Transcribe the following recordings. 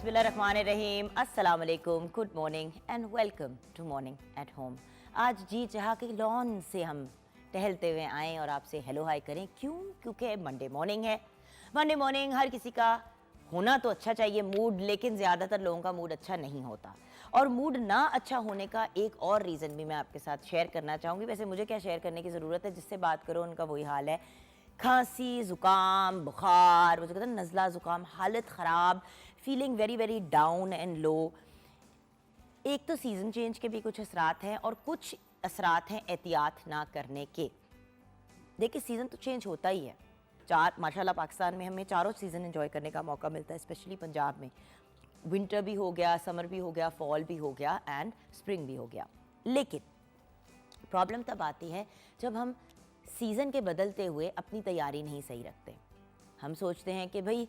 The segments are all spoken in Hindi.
बिस्मिल्लाहिर्रहमानिर्रहीम, अस्सलाम वालेकुम, good morning and welcome to morning at home. आज जी चाह के लॉन से हम टहलते हुए आएँ और आपसे हेलो हाय करें। क्योंकि मंडे मॉर्निंग है। मंडे मॉर्निंग हर किसी का होना तो अच्छा चाहिए मूड, लेकिन ज़्यादातर लोगों का मूड अच्छा नहीं होता। और मूड ना अच्छा होने का एक और रीज़न भी मैं आपके साथ शेयर करना चाहूँगी। वैसे मुझे क्या शेयर करने की ज़रूरत है, जिससे बात करो उनका वही हाल है। खांसी, ज़ुकाम, बुखार, वो जो कहते हैं नज़ला ज़ुकाम, हालत ख़राब, feeling very very down and low. एक तो सीज़न चेंज के भी कुछ असरात हैं और कुछ असरात हैं एहतियात ना करने के। देखिए सीज़न तो चेंज होता ही है। माशाल्लाह पाकिस्तान में हमें चारों सीज़न एंजॉय करने का मौका मिलता है, स्पेशली पंजाब में। विंटर भी हो गया, समर भी हो गया, फॉल भी हो गया एंड स्प्रिंग भी हो गया। लेकिन प्रॉब्लम तब आती है जब हम सीज़न के बदलते हुए अपनी तैयारी नहीं सही रखते। हम सोचते हैं कि भाई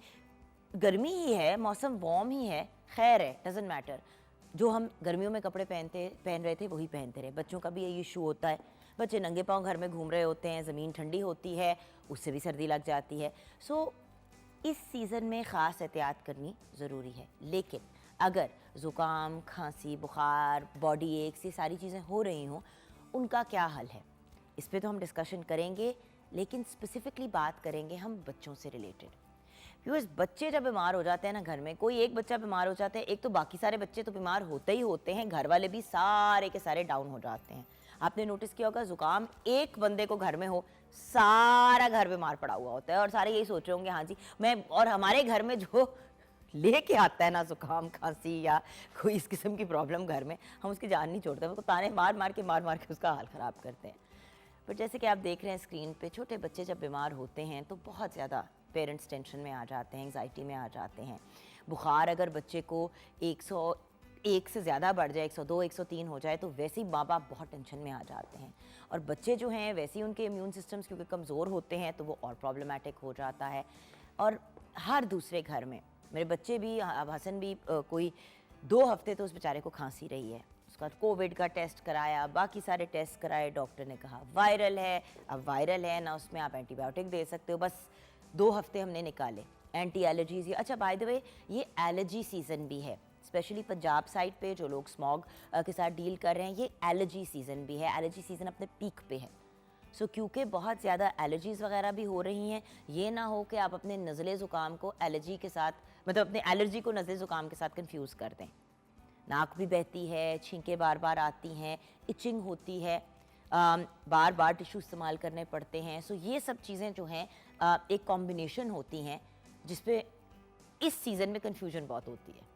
गर्मी ही है, मौसम वार्म ही है, खैर है, डजेंट मैटर। जो हम गर्मियों में कपड़े पहन रहे थे वही पहनते रहे। बच्चों का भी यही इशू होता है, बच्चे नंगे पाँव घर में घूम रहे होते हैं, ज़मीन ठंडी होती है, उससे भी सर्दी लग जाती है। सो इस सीज़न में ख़ास एहतियात करनी ज़रूरी है। लेकिन अगर ज़ुकाम, खांसी, बुखार, बॉडी एक्स, ये सारी चीज़ें हो रही हों, उनका क्या हल है, इस पे तो हम डिस्कशन करेंगे। लेकिन स्पेसिफिकली बात करेंगे हम बच्चों से रिलेटेड। व्यूअर्स, बच्चे जब बीमार हो जाते हैं ना, घर में कोई एक बच्चा बीमार हो जाता है, एक तो बाकी सारे बच्चे तो बीमार होते ही होते हैं, घर वाले भी सारे के सारे डाउन हो जाते हैं। आपने नोटिस किया होगा, ज़ुकाम एक बंदे को घर में हो, सारा घर बीमार पड़ा हुआ होता है और सारे यही सोच रहे होंगे हाँ जी मैं, और हमारे घर में जो लेके आता है ना ज़ुकाम, खांसी या कोई इस किस्म की प्रॉब्लम घर में, हम उसकी जान नहीं छोड़ते, उसको ताने मार मार के उसका हाल ख़राब करते हैं। बट जैसे कि आप देख रहे हैं स्क्रीन पे, छोटे बच्चे जब बीमार होते हैं तो बहुत ज़्यादा पेरेंट्स टेंशन में आ जाते हैं, एंग्जाइटी में आ जाते हैं। बुखार अगर बच्चे को 101 से ज़्यादा बढ़ जाए, 102, 103 हो जाए, तो वैसे ही माँ बाप बहुत टेंशन में आ जाते हैं। और बच्चे जो हैं वैसे ही उनके इम्यून सिस्टम्स क्योंकि कमज़ोर होते हैं तो वो और प्रॉब्लमेटिक हो जाता है। और हर दूसरे घर में, मेरे बच्चे भी, अब हसन भी, कोई 2 हफ्ते तो उस बेचारे को खांसी रही है। उसका कोविड का टेस्ट कराया, बाकी सारे टेस्ट कराए, डॉक्टर ने कहा वायरल है। अब वायरल है ना, उसमें आप एंटीबायोटिक दे सकते हो। बस 2 हफ्ते हमने निकाले। एंटी एलर्जीज, अच्छा बाय द वे ये एलर्जी सीज़न भी है, स्पेशली पंजाब साइड पे जो लोग स्मॉग के साथ डील कर रहे हैं, ये एलर्जी सीज़न भी है। एलर्जी सीज़न अपने पीक पे है। सो क्योंकि बहुत ज़्यादा एलर्जीज़ वगैरह भी हो रही हैं, ये ना हो कि आप अपने नज़ले ज़ुकाम को एलर्जी के साथ, मतलब अपने एलर्जी को नज़ले ज़ुकाम के साथ कंफ्यूज कर दें। नाक भी बहती है, छींकें बार बार आती हैं, इचिंग होती है, बार बार टिश्यू इस्तेमाल करने पड़ते हैं। सो ये सब चीज़ें जो हैं एक कॉम्बिनेशन होती हैं जिसपे इस सीज़न में कन्फ्यूजन बहुत होती है।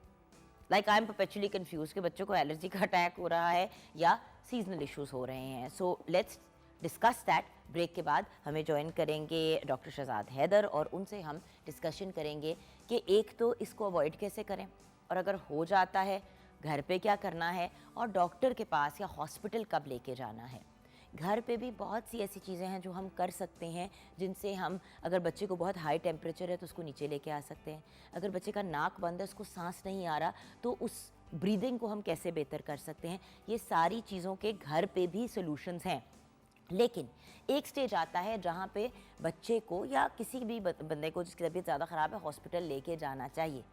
Like I am perpetually confuse कि बच्चों को एलर्जी का अटैक हो रहा है या सीजनल इश्यूज हो रहे हैं। So let's discuss that. Break के बाद हमें ज्वाइन करेंगे डॉक्टर शहजाद हैदर और उनसे हम डिस्कशन करेंगे कि एक तो इसको अवॉइड कैसे करें, और अगर हो जाता है घर पे क्या करना है, और डॉक्टर के पास या हॉस्पिटल कब लेके जाना है। घर पे भी बहुत सी ऐसी चीज़ें हैं जो हम कर सकते हैं, जिनसे हम, अगर बच्चे को बहुत हाई टेम्परेचर है तो उसको नीचे लेके आ सकते हैं। अगर बच्चे का नाक बंद है, उसको सांस नहीं आ रहा, तो उस ब्रीदिंग को हम कैसे बेहतर कर सकते हैं। ये सारी चीज़ों के घर पे भी सॉल्यूशंस हैं। लेकिन एक स्टेज आता है जहाँ पे बच्चे को या किसी भी बंदे को जिसकी तबीयत ज़्यादा ख़राब है, हॉस्पिटल लेके जाना चाहिए।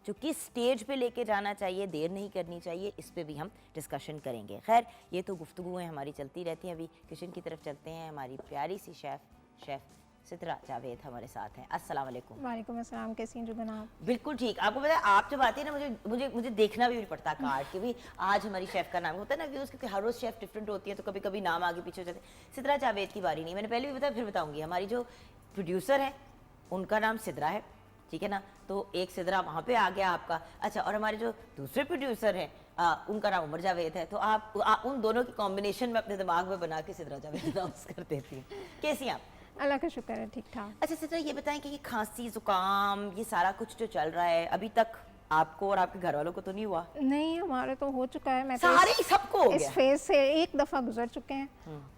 जो किस स्टेज पे लेके जाना चाहिए, देर नहीं करनी चाहिए, इस पे भी हम डिस्कशन करेंगे। खैर, ये तो गुफ्तगूएँ हमारी चलती रहती हैं। अभी किचन की तरफ चलते हैं। हमारी प्यारी सी शेफ़ सितरा जावेद हमारे साथ हैं। अस्सलाम वालेकुम। वालेकुम अस्सलाम, कैसी हैं जुबना आप? बिल्कुल ठीक। आपको पता है, आप जब आती है ना, मुझे मुझे मुझे देखना भी नहीं पड़ता कार्ड कि भाई आज हमारी शेफ़ का नाम होता है ना व्यूज़, क्योंकि हर रोज़ शेफ़ डिफरेंट होती है तो कभी कभी नाम आगे पीछे हो जाते हैं। सितरा जावेद की बारी नहीं, मैंने पहले भी बताया फिर बताऊँगी। हमारी जो प्रोड्यूसर है उनका नाम सिदरा है, ठीक है ना, तो एक सिदरा वहाँ पे आ गया आपका। अच्छा, और हमारे जो दूसरे प्रोड्यूसर हैं उनका नाम उमर जावेद है, तो आप उन दोनों की कॉम्बिनेशन में अपने दिमाग में बना के सिदरा जावेद अनाउंस कर देती हैं। कैसी हैं आप? अल्लाह का शुक्र है, ठीक ठाक। अच्छा सिदरा, ये बताएं कि ये खांसी, जुकाम, ये सारा कुछ जो चल रहा है, अभी तक आपको और आपके घर वालों को तो नहीं हुआ? नहीं, हमारे तो हो चुका है। मैं तो सारे सबको हो इस गया। फेज से एक दफ़ा गुजर चुके हैं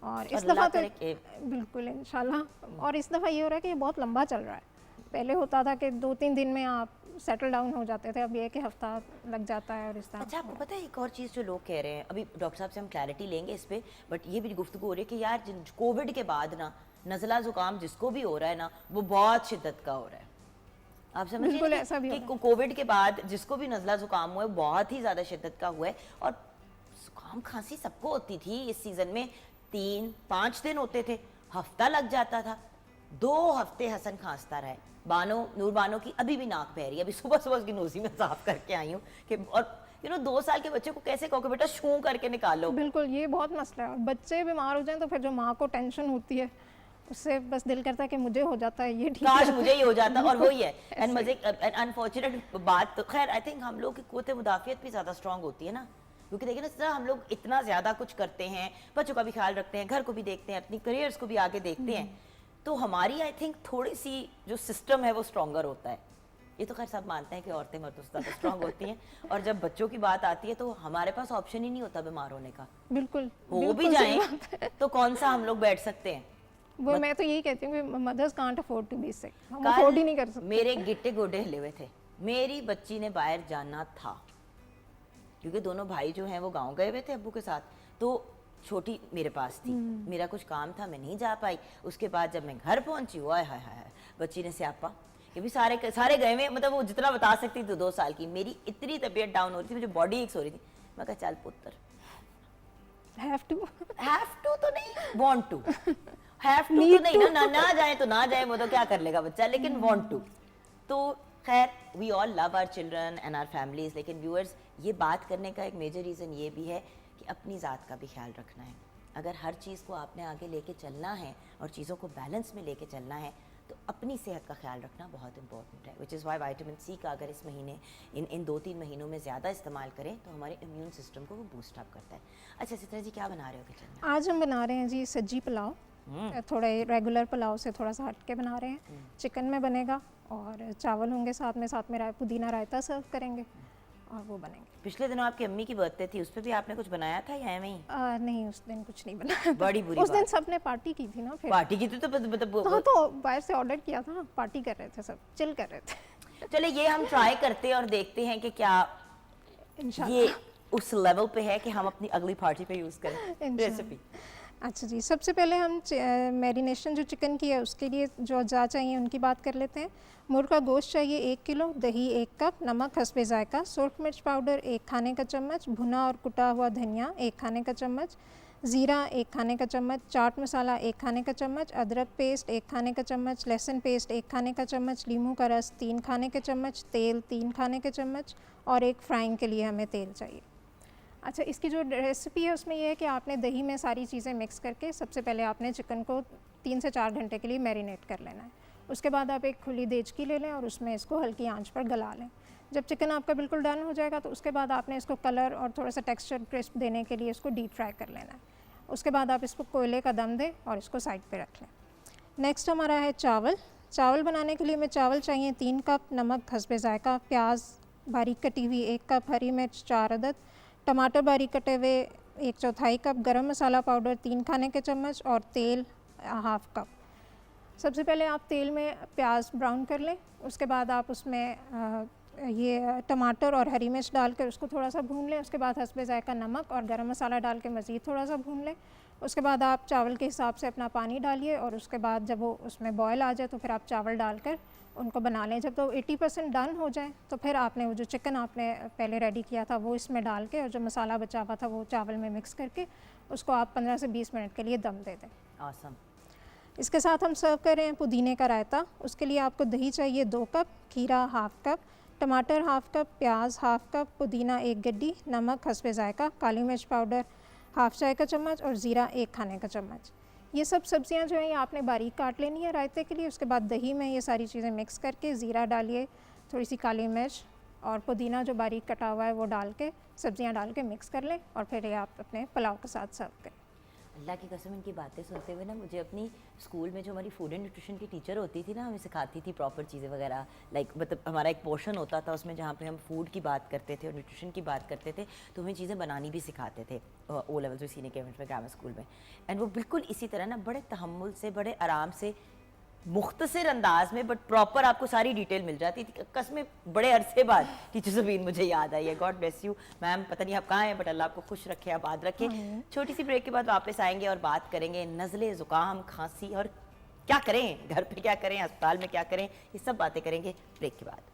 और इस अल्लाह दफ़ा तो करे कि बिल्कुल इंशाल्लाह। और इस दफ़ा ये हो रहा है कि ये बहुत लंबा चल रहा है। पहले होता था कि 2-3 दिन में आप सेटल डाउन हो जाते थे, अब ये कि हफ्ता लग जाता है। और इस तरह अच्छा, आपको पता है एक और चीज़ जो लोग कह रहे हैं, अभी डॉक्टर साहब से हम क्लैरिटी लेंगे इस पे, बट ये भी गुफ्तगू हो रही है कि यार कोविड के बाद ना नज़ला ज़ुकाम जिसको भी हो रहा है ना, वो बहुत शिद्दत का हो रहा है। आप समझ बिल्कुल रहे ऐसा भी कि होता है। कोविड के बाद जिसको भी नज़ला जुकाम हुआ है बहुत ही ज्यादा शिद्दत का हुआ है, और जुकाम खांसी सबको होती थी इस सीजन में। 3-5 दिन होते थे, हफ्ता लग जाता था, 2 हफ्ते हसन खांसता रहे। नूर बानो की अभी भी नाक बह रही है, अभी सुबह सुबह उसकी नोजी में साफ करके आई हूँ कि, और 2 साल के बच्चे को कैसे कहो कि बेटा शू करके निकालो। बिल्कुल, ये बहुत मसला है। और बच्चे बीमार हो जाएं तो फिर जो माँ को टेंशन होती है, उससे बस दिल करता है कि मुझे हो जाता है ये ठीक काश है। मुझे ही हो जाता, और वही है। एंड मजे अनफॉर्चुनेट बात तो खैर आई थिंक हम लोग की कुव्वत मुदाफियत भी ज्यादा स्ट्रांग होती है ना, क्योंकि देखिए ना जिस तरह हम लोग इतना ज्यादा कुछ करते हैं, बच्चों का भी ख्याल रखते हैं, घर को भी देखते हैं, अपनी करियर्स को भी आगे देखते हैं, तो हमारी आई थिंक थोड़ी सी जो सिस्टम है वो स्ट्रॉन्गर होता है। ये तो खैर सब मानते हैं कि औरतें मर्दों से ज़्यादा स्ट्रांग होती हैं, और जब बच्चों की बात आती है तो हमारे पास ऑप्शन ही नहीं होता बीमार होने का। बिल्कुल, हो भी बिल्कुल सही जाए बात है। तो कौन सा हम लोग बैठ सकते हैं। वो मैं तो यही कहती हूँ कि mothers can't afford to be sick, हम कल अफोर्ड ही नहीं कर सकते। मेरे गिट्टे गोडे हिले हुए थे, मेरी बच्ची ने बाहर जाना था, क्योंकि दोनों भाई जो हैं वो गांव गए हुए थे अब्बू के साथ, तो छोटी मेरे पास थी, मेरा कुछ काम था, मैं नहीं जा पाई। उसके बाद जब मैं घर पहुंची, हाय हाय हाय, बच्ची ने स्यापा कि भी सारे गए हुए, मतलब वो जितना बता सकती थी 2 साल की। मेरी इतनी तबीयत डाउन हो रही थी, मुझे बॉडी एक्स हो रही थी, मैं कहा चल पुत्र, हैव टू तो नहीं, वांट टू। हैव टू तो नहीं ना, ना जाए तो ना जाए, वो तो क्या कर लेगा बच्चा, लेकिन वांट टू। तो खैर we all love our children and our families, लेकिन व्यूअर्स ये बात करने का एक मेजर रीज़न ये भी है कि अपनी ज़ात का भी ख्याल रखना है। अगर हर चीज़ को आपने आगे लेके चलना है और चीज़ों को बैलेंस में लेके चलना है, तो अपनी सेहत का ख्याल रखना बहुत इंपॉर्टेंट है। Which is why vitamin C का अगर इस महीने इन 2-3 महीनों में ज़्यादा इस्तेमाल करें तो हमारे इम्यून सिस्टम को वो बूस्ट अप करता है। अच्छा चित्रा जी, क्या बना रहे हो किचन में? आज हम बना रहे हैं जी सज्जी पुलाव, थोड़ा रेगुलर पुलाव से थोड़ा सा हट के बना रहे हैं। चिकन में बनेगा और चावल होंगे साथ में पुदीना रायता सर्व करेंगे और वो बनेंगे। पिछले दिनों आपकी अम्मी की बर्थडे थी, उस पर भी आपने कुछ बनाया था या एवं ही? नहीं, उस दिन कुछ नहीं बनाया। बड़ी बुरी उस दिन बात। सबने पार्टी की थी ना, फिर पार्टी की थी तो मतलब हाँ, तो बाहर से ऑर्डर किया था, पार्टी कर रहे थे, सब चिल कर रहे थे। चले ये हम ट्राई करते हैं और देखते हैं कि क्या इंशाल्लाह। ये उस लेवल पे है कि हम अपनी अगली पार्टी पे यूज करें इंशाल्लाह। रेसिपी। अच्छा जी, सबसे पहले हम मैरिनेशन जो चिकन की है उसके लिए जो अज्जा चाहिए उनकी बात कर लेते हैं। मुर्ग का गोश्त चाहिए 1 किलो, दही 1 कप, नमक हस्बे जायका, सुर्ख मिर्च पाउडर 1 खाने का चम्मच, भुना और कुटा हुआ धनिया 1 खाने का चम्मच, ज़ीरा 1 खाने का चम्मच, चाट मसाला 1 खाने का चम्मच, अदरक पेस्ट 1 खाने का चम्मच, लहसुन पेस्ट 1 खाने का चम्मच, नींबू का रस 3 खाने के चम्मच, तेल 3 खाने के चम्मच, और एक फ्राइंग के लिए हमें तेल चाहिए। अच्छा, इसकी जो रेसिपी है उसमें यह है कि आपने दही में सारी चीज़ें मिक्स करके सबसे पहले आपने चिकन को 3 से 4 घंटे के लिए मैरिनेट कर लेना है। उसके बाद आप एक खुली देचकी ले लें और उसमें इसको हल्की आंच पर गला लें। जब चिकन आपका बिल्कुल डन हो जाएगा तो उसके बाद आपने इसको कलर और थोड़ा सा टेक्सचर क्रिस्प देने के लिए इसको डीप फ्राई कर लेना है। उसके बाद आप इसको कोयले का दम दें और इसको साइड पे रख लें। नेक्स्ट हमारा है चावल। चावल बनाने के लिए हमें चावल चाहिए 3 कप, नमक हस्बे जायका, प्याज बारीक कटी हुई 1 कप, हरी मिर्च 4 अदद, टमाटर बारीक कटे हुए 1/4 कप, गरम मसाला पाउडर 3 खाने के चम्मच और तेल 1/2 कप। सबसे पहले आप तेल में प्याज ब्राउन कर लें, उसके बाद आप उसमें ये टमाटर और हरी मिर्च डालकर उसको थोड़ा सा भून लें। उसके बाद हस्बे जायका नमक और गरम मसाला डाल के मज़ीद थोड़ा सा भून लें। उसके बाद आप चावल के हिसाब से अपना पानी डालिए और उसके बाद जब वो उसमें बॉयल आ जाए तो फिर आप चावल डालकर उनको बना लें। जब तो 80% डन हो जाए तो फिर आपने वो जो चिकन आपने पहले रेडी किया था वो इसमें डाल के और जो मसाला बचा हुआ था वो चावल में मिक्स करके उसको आप 15 से 20 मिनट के लिए दम दे दें। Awesome. इसके साथ हम सर्व कर रहे हैं पुदीने का रायता। उसके लिए आपको दही चाहिए 2 कप, खीरा 1/2 कप, टमाटर 1/2 कप, प्याज 1/2 कप, पुदीना 1 गड्डी, नमक हस्बे जायका, काली मिर्च पाउडर 1/2 चाय का चम्मच और ज़ीरा 1 खाने का चम्मच। ये सब सब्जियां जो हैं ये आपने बारीक काट लेनी है रायते के लिए। उसके बाद दही में ये सारी चीज़ें मिक्स करके ज़ीरा डालिए, थोड़ी सी काली मिर्च और पुदीना जो बारीक कटा हुआ है वो डाल के सब्जियां डाल के मिक्स कर लें और फिर ये आप अपने पुलाव के साथ सर्व करें। अल्लाह की कसम इनकी बातें सुनते हुए ना मुझे अपनी स्कूल में जो हमारी फूड एंड न्यूट्रिशन की टीचर होती थी ना, हमें सिखाती थी प्रॉपर चीज़ें वगैरह, लाइक मतलब हमारा एक पोर्शन होता था उसमें जहाँ पे हम फूड की बात करते थे और न्यूट्रिशन की बात करते थे, तो हमें चीज़ें बनानी भी सिखाते थे ओ लेवल से सीनियर केमेंट में ग्रामर स्कूल में। एंड वो बिल्कुल इसी तरह ना बड़े तहम्मुल से, बड़े आराम से, मुख्तसर अंदाज में, बट प्रॉपर आपको सारी डिटेल मिल जाती थी। कसमें बड़े अरसे बाद टीचर ज़बीन मुझे याद आई है। गॉड ब्लेस यू मैम, पता नहीं आप कहाँ हैं बट अल्लाह आपको खुश रखे, आबाद रखे। छोटी सी ब्रेक के बाद वापस आएंगे और बात करेंगे नज़ले, ज़ुकाम, खांसी और क्या करें, घर पे क्या करें, अस्पताल में क्या करें, ये सब बातें करेंगे ब्रेक के बाद।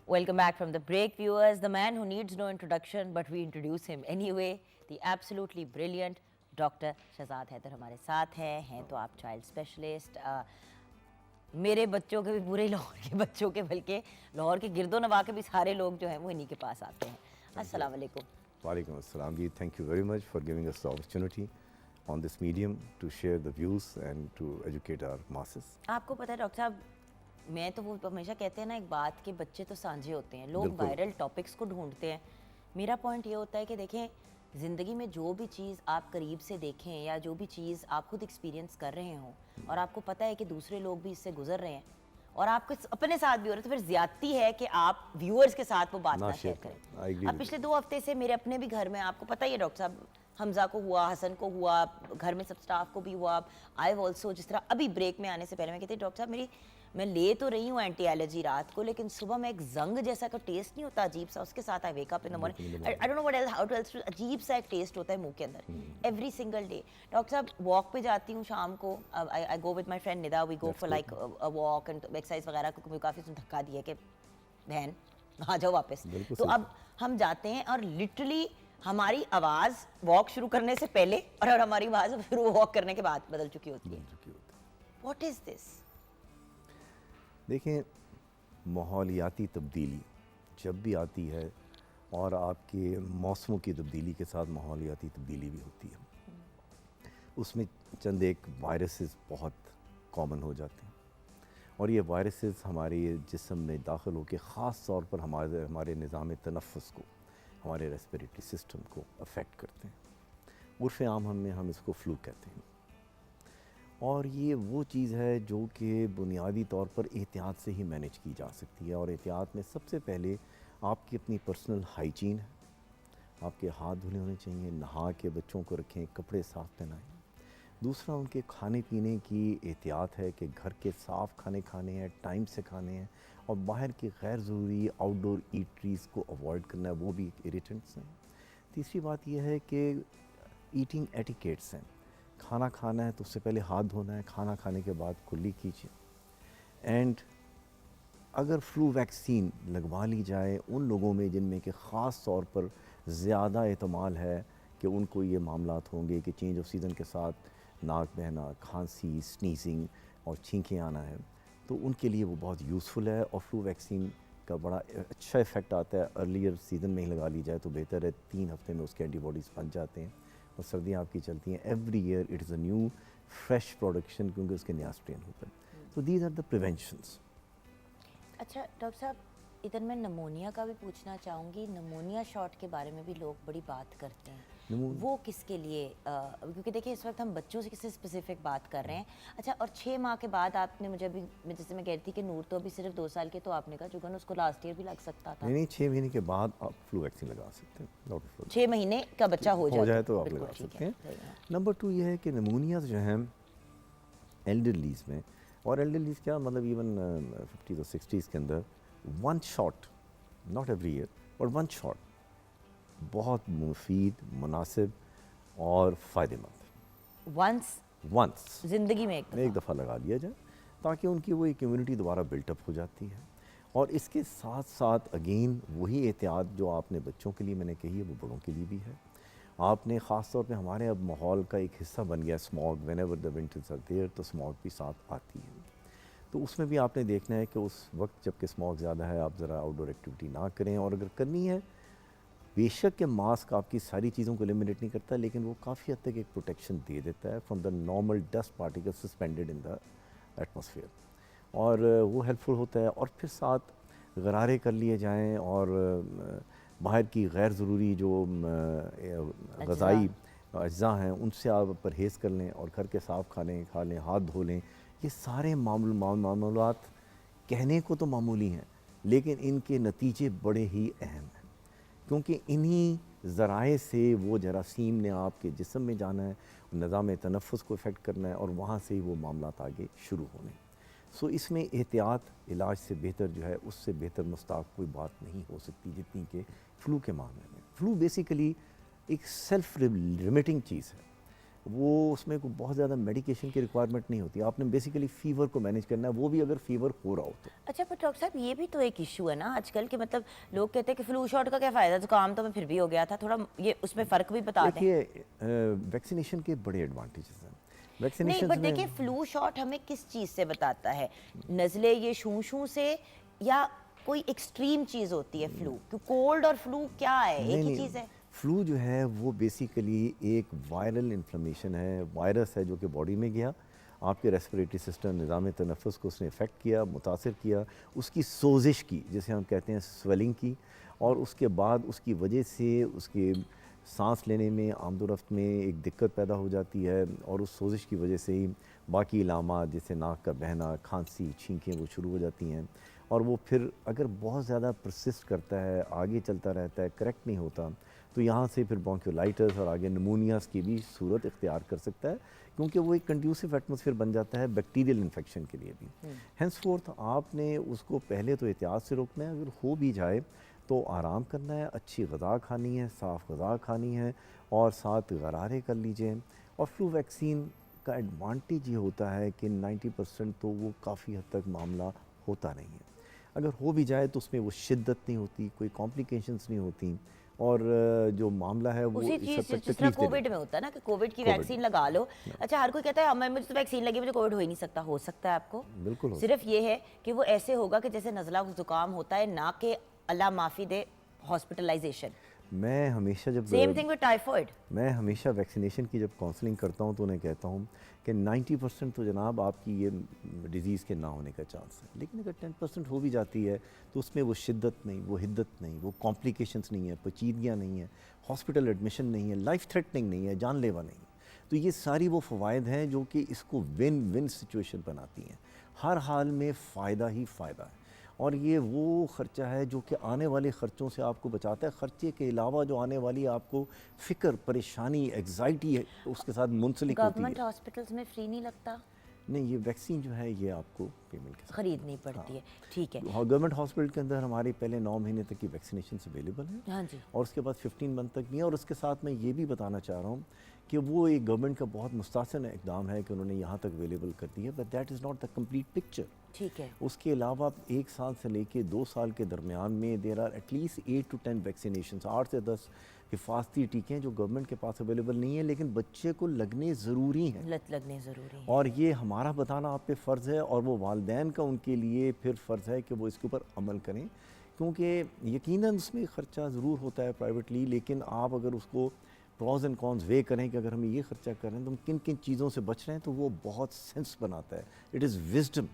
Welcome back from the break, viewers. The man who needs no introduction, but we introduce him anyway. The absolutely brilliant Dr. Shahzad Haider हमारे साथ हैं तो आप चाइल्ड स्पेशलिस्ट। मेरे बच्चों के भी पूरे लाहौर के बच्चों के, बल्कि लाहौर के गिरदो नवा के भी सारे लोग जो हैं वो इन्हीं के पास आते हैं। अस्सलाम वालेकुम। Walaikum assalam ji. Thank you very much for giving us the opportunity on this medium to share the views and to educate our masses. आपको पता है डॉक्टर साहब, मैं तो वो हमेशा कहते हैं ना एक बात कि बच्चे तो सांझे होते हैं, लोग बिल्कुल। वायरल टॉपिक्स को ढूंढते हैं। मेरा पॉइंट ये होता है कि देखें, ज़िंदगी में जो भी चीज़ आप करीब से देखें या जो भी चीज़ आप खुद एक्सपीरियंस कर रहे हो और आपको पता है कि दूसरे लोग भी इससे गुजर रहे हैं और आपको अपने साथ भी हो रहा है, तो फिर ज्यादती है कि आप व्यूअर्स के साथ वो बात ना शेयर I agree करें। अब with पिछले 2 हफ्ते से मेरे अपने भी घर में, आपको पता ही है डॉक्टर साहब, हमजा को हुआ, हसन को हुआ, घर में सब स्टाफ को भी हुआ, आई ऑल्सो। जिस तरह अभी ब्रेक में आने से पहले मैं कहती डॉक्टर साहब मैं ले तो रही हूँ एंटी एलर्जी रात को, लेकिन सुबह में एक जंग जैसा का टेस्ट नहीं होता अजीब सा, उसके साथ I wake up in the morning, I don't know what else, how to else, अजीब सा एक टेस्ट होता है मुंह के अंदर एवरी सिंगल डे। डॉक्टर साहब वॉक पे जाती हूँ शाम को, I go with my friend Nida, we go for like a walk and exercise वगैरह, क्योंकि मुझे काफ़ी उसने धक्का दिया कि बहन आ जाओ वापस। बिल्कुल तो सही। अब हम जाते हैं और लिटरली हमारी आवाज़ वॉक शुरू करने से पहले और हमारी आवाज़ फिर वो वॉक करने के बाद बदल चुकी होती है। What is this? देखें, माहौलियाती तब्दीली जब भी आती है और आपके मौसमों की तब्दीली के साथ माहौलियाती तब्दीली भी होती है, उसमें चंद एक वायरसेस बहुत कॉमन हो जाते हैं और ये वायरसेस हमारे जिस्म में दाखिल होकर ख़ास तौर पर हमारे निज़ाम तनफ़ुस को, हमारे रेस्पिरेटरी सिस्टम को अफेक्ट करते हैं। उर्फ़ आम हम इसको फ्लू कहते हैं और ये वो चीज़ है जो कि बुनियादी तौर पर एहतियात से ही मैनेज की जा सकती है। और एहतियात में सबसे पहले आपकी अपनी पर्सनल हाइजीन है, आपके हाथ धुले होने चाहिए, नहा के बच्चों को रखें, कपड़े साफ़ पहनाएं। दूसरा, उनके खाने पीने की एहतियात है कि घर के साफ़ खाने खाने हैं, टाइम से खाने हैं और बाहर की गैर ज़रूरी आउटडोर ईटरीज़ को अवॉइड करना है, वो भी इरिटेंट्स हैं। तीसरी बात यह है कि ईटिंग एटिकेट्स हैं, खाना खाना है तो उससे पहले हाथ धोना है, खाना खाने के बाद कुल्ली कीजिए। एंड अगर फ्लू वैक्सीन लगवा ली जाए उन लोगों में जिनमें कि ख़ास तौर पर ज़्यादा एहतमाल है कि उनको ये मामलात होंगे कि चेंज ऑफ सीज़न के साथ नाक बहना, खांसी, स्नीजिंग और छींकें आना है, तो उनके लिए वो बहुत यूज़फुल है। और फ्लू वैक्सीन का बड़ा अच्छा इफ़ेक्ट आता है, अर्लियर सीज़न में ही लगा ली जाए तो बेहतर है। 3 हफ्ते में उसके एंटीबॉडीज़ बन जाते हैं और सर्दियाँ आपकी चलती हैं। Every year it is a new fresh production, क्योंकि उसके नया स्ट्रेन होता है। तो दीज आर द प्रिवेंशंस। अच्छा डॉक्टर साहब, इधर मैं नमोनिया का भी पूछना चाहूँगी। नमोनिया शॉट के बारे में भी लोग बड़ी बात करते हैं, वो किसके लिए? क्योंकि देखिए इस वक्त हम बच्चों से किसी स्पेसिफिक बात कर रहे हैं। अच्छा, और 6 माह के बाद आपने मुझे अभी, जैसे मैं कह रही थी कि नूर तो अभी सिर्फ 2 साल के, तो आपने कहा जुगन उसको लास्ट ईयर भी लग सकता था। नहीं, 6 महीने के बाद आप फ्लू वैक्सीन लगा सकते हैं। 6 महीने का बच्चा हो जाए तो आप बिल्कुल लगा ठीक सकते है। हैं। नंबर 2 ये है कि नमूनिया जो हैं एल्डरलीज़ में, और एल्डरलीज़ क्या मतलब इवन 50s और 60s के अंदर, 1 shot, not every year but 1 shot बहुत मुफीद, मुनासिब और फ़ायदेमंद। वंस जिंदगी में एक दफ़ा लगा लिया जाए ताकि उनकी वो इम्यूनिटी दोबारा बिल्टअप हो जाती है। और इसके साथ साथ अगेन वही एहतियात जो आपने बच्चों के लिए मैंने कही है, वो बड़ों के लिए भी है। आपने ख़ास तौर पे हमारे अब माहौल का एक हिस्सा बन गया smog, whenever the winters are there तो स्मॉग भी साथ आती है। तो उसमें भी आपने देखना है कि उस वक्त जबकि स्मॉग ज़्यादा है आप ज़रा आउटडोर एक्टिविटी ना करें। और अगर करनी है, बेशक के मास्क आपकी सारी चीज़ों को एलिमिनेट नहीं करता, लेकिन वो काफ़ी हद तक एक प्रोटेक्शन दे देता है from the normal dust particle suspended in the atmosphere, और वो हेल्पफुल होता है। और फिर साथ गरारे कर लिए जाएं और बाहर की गैर ज़रूरी जो ग़ज़ाई अज्जा हैं उनसे आप परहेज़ कर लें और घर के साफ़ खाने खा लें, हाथ धो लें। ये सारे मामूलात कहने को तो मामूली हैं, लेकिन इनके नतीजे बड़े ही अहम हैं, क्योंकि इन्हीं ज़राए से वो जरासीम ने आपके जिस्म में जाना है, निज़ाम तनफ़ुस को इफ़ेक्ट करना है और वहाँ से ही वो मामलात आगे शुरू होने। सो इसमें एहतियात इलाज से बेहतर जो है, उससे बेहतर मुस्ताक कोई बात नहीं हो सकती जितनी कि फ़्लू के मामले में। फ़्लू बेसिकली एक सेल्फ रिमिटिंग चीज़ है, वो उसमें कोई बहुत ज़्यादा मेडिकेशन की रिक्वायरमेंट नहीं होती। आपने बेसिकली फ़ीवर को मैनेज करना है, वो भी अगर फ़ीवर हो रहा हो तो। अच्छा पर डॉक्टर साहब ये भी तो एक इशू है ना आजकल के, मतलब लोग कहते हैं कि फ्लू शॉट का क्या फ़ायदा, जुकाम तो मैं फिर भी हो गया था, थोड़ा ये उसमें फ़र्क भी बता दें। देखिए वैक्सीनेशन के बड़े एडवांटेजेस हैं। नहीं वैक्सीनेशन बट देखिए फ्लू शॉट हमें किस चीज़ से बताता है, नज़ले ये शू से या कोई एक्सट्रीम चीज़ होती है फ्लू? कोल्ड और फ्लू क्या है, एक ही चीज़ है? फ्लू जो है वो बेसिकली एक वायरल इन्फ्लेमेशन है, वायरस है जो कि बॉडी में गया, आपके रेस्पिरेटरी सिस्टम निज़ाम तनफ़ुस को उसने इफ़ेक्ट किया, मुतासिर किया, उसकी सोजिश की जिसे हम कहते हैं स्वेलिंग की, और उसके बाद उसकी वजह से उसके सांस लेने में आमदोरफ्त में एक दिक्कत पैदा हो जाती है, और उस सोजिश की वजह से ही बाकी इलामात जैसे नाक का बहना, खांसी, छींकें वो शुरू हो जाती हैं। और वो फिर अगर बहुत ज़्यादा परसिस्ट करता है, आगे चलता रहता है, करेक्ट नहीं होता, तो यहाँ से फिर ब्रोंकियोलाइटिस और आगे निमोनियाज़ की भी सूरत इख्तियार कर सकता है, क्योंकि वो एक कंड्यूसिव एटमॉस्फेयर बन जाता है बैक्टीरियल इन्फेक्शन के लिए भी। हैंसफोर्थ आपने उसको पहले तो एहतियात से रोकना है, अगर हो भी जाए तो आराम करना है, अच्छी ग़िज़ा खानी है, साफ़ ग़िज़ा खानी है, और साथ गरारे कर लीजिए। और फ्लू वैक्सीन का एडवांटेज ये होता है कि 90% तो वो काफ़ी हद तक मामला होता नहीं है। अगर हो भी जाए तो उसमें वो शिद्दत नहीं होती, कोई कॉम्प्लिकेशंस नहीं होती, और जो मामला है वो उसी इस चीज़ हद तक जिस तरह तकलीफ कोविड में होता है ना कि कोविड की कोविड वैक्सीन लगा लो। अच्छा हर कोई कहता है हमें मुझे तो वैक्सीन लगी, मुझे कोविड हो ही नहीं सकता। हो सकता है आपको, बिल्कुल हो सिर्फ ये है कि वो ऐसे होगा कि जैसे नज़ला जुकाम होता है, ना कि अल्लाह माफ़ी दे हॉस्पिटलाइजेशन। मैं हमेशा सेम थिंग विद टाइफॉइड। मैं हमेशा वैक्सीनेशन की जब काउंसलिंग करता हूँ तो उन्हें कहता हूँ कि 90% तो जनाब आपकी ये डिज़ीज़ के ना होने का चांस है, लेकिन अगर 10% हो भी जाती है तो उसमें वो शिद्दत नहीं, वो हिद्दत नहीं, वो कॉम्प्लिकेशंस नहीं है, पेचीदगियाँ नहीं है, हॉस्पिटल एडमिशन नहीं है, लाइफ थ्रेटनिंग नहीं है, जानलेवा नहीं है। तो ये सारी वो फ़वाइद हैं जो कि इसको विन विन सिचुएशन बनाती हैं। हर हाल में फ़ायदा ही फ़ायदा है, और ये वो ख़र्चा है जो कि आने वाले ख़र्चों से आपको बचाता है। ख़र्चे के अलावा जो आने वाली आपको फ़िक्र, परेशानी, एग्ज़ाइटी है उसके साथ मुंसलिक होती गवर्नमेंट है। हॉस्पिटल्स में फ्री नहीं लगता, नहीं, ये वैक्सीन जो है ये आपको पेमेंट के साथ खरीदनी पड़ती है। ठीक है। गवर्नमेंट हॉस्पिटल के अंदर हमारे पहले 9 महीने तक की वैक्सीनेशन अवेलेबल है, हाँ जी। और उसके बाद 15 मंथ तक भी है। और उसके साथ मैं ये भी बताना चाह रहा हूँ कि वो एक गवर्नमेंट का बहुत मुस्तहसन इकदाम है कि उन्होंने यहाँ तक अवेलेबल कर दी है, but that is not the complete picture. ठीक है। उसके अलावा 1 साल से लेके 2 साल के दरमियान में there are at least 8 to 10 vaccination, 8 से 10 हिफाजती टीके हैं जो गवर्नमेंट के पास अवेलेबल नहीं है, लेकिन बच्चे को लगने ज़रूरी हैं। लत लगने ज़रूरी है। और ये हमारा बताना आप पे फ़र्ज़ है, और वो वालिदैन का उनके लिए फिर फ़र्ज़ है कि वो इसके ऊपर अमल करें, क्योंकि यकीनन उसमें ख़र्चा ज़रूर होता है प्राइवेटली, लेकिन आप अगर उसको प्रॉज एंड कॉन्स वे करें कि अगर हम ये ख़र्चा करें तो हम किन किन चीज़ों से बच रहे हैं, तो वो बहुत सेंस बनाता है। It is wisdom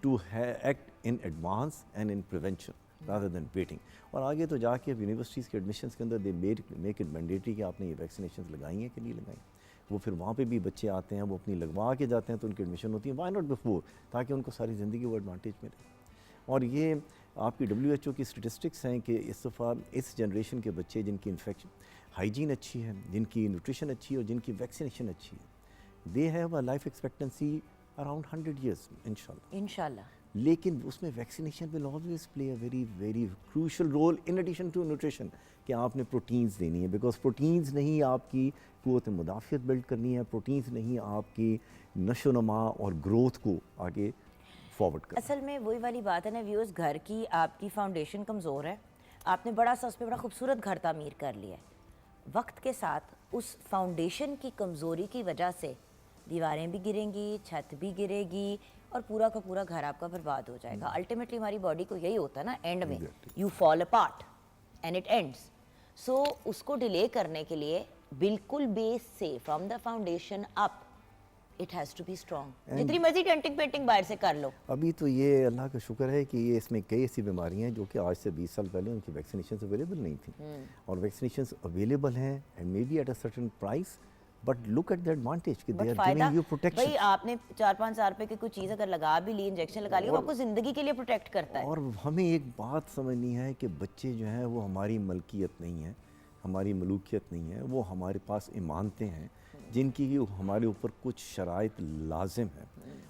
to act in advance and in prevention rather than waiting. और आगे तो जाके अब यूनिवर्सिटीज़ के एडमिशन्स के अंदर दे मेक इट मैंडेटरी कि आपने ये वैक्सीनेशन लगाई हैं कि नहीं लगाई। वो फिर वहाँ पे भी बच्चे आते हैं, वो अपनी लगवा के जाते हैं तो उनकी एडमिशन होती है। वाई नॉट बिफोर, ताकि उनको सारी ज़िंदगी वो एडवांटेज मिले। और ये आपकी WHO की स्टेटिस्टिक्स हैं कि इस दफ़ा इस जनरेशन के बच्चे जिनकी इन्फेक्शन हाइजीन अच्छी है, जिनकी न्यूट्रिशन अच्छी है और जिनकी वैक्सीनेशन अच्छी है, they have a life expectancy around 100 years इंशाल्लाह। इंशाल्लाह। लेकिन उसमें vaccination will always play a very very crucial role in addition to nutrition, कि आपने प्रोटीन्स देनी है, बिकॉज प्रोटीन्स नहीं आपकी क़ुव्वत मुदाफ़ियत बिल्ड करनी है, प्रोटीन्स नहीं आपकी नशोनमा और ग्रोथ को आगे फॉरवर्ड करना। असल में वही वाली बात है ना व्यूअर्स, घर की आपकी फाउंडेशन कमज़ोर है, आपने बड़ा सा उस पर बड़ा खूबसूरत घर तामीर कर लिया है, वक्त के साथ उस फाउंडेशन की कमज़ोरी की वजह से दीवारें भी गिरेंगी, छत भी गिरेगी, और पूरा का पूरा घर आपका बर्बाद हो जाएगा। अल्टीमेटली हमारी बॉडी को यही होता है ना, एंड में you fall apart and it ends. So उसको डिले करने के लिए बिल्कुल बेस से from the foundation up it has to be strong. जितनी मर्जी डेंटिंग पेंटिंग बाहर से कर लो। अभी तो ये अल्लाह का शुक्र है कि ये इसमें कई ऐसी बीमारियां हैं जो कि आज से 20 साल पहले उनकी वैक्सीनेशन अवेलेबल नहीं थी, और वैक्सीनेशन अवेलेबल हैं and may be at a certain price, but look at the advantage कि दे बट आर फायदा गिविंग यू भाई प्रोटेक्शन। आपने 4-5 हज़ार रुपए की कोई चीज़ अगर लगा भी ली, इंजेक्शन लगा लिया, वो आपको ज़िंदगी के लिए प्रोटेक्ट करता है। और हमें एक बात समझनी है कि बच्चे जो हैं वो हमारी मलकियत नहीं है, हमारी मलूकियत नहीं है, वो हमारे पास इमानतें हैं जिनकी हमारे ऊपर कुछ शराइत लाजिम है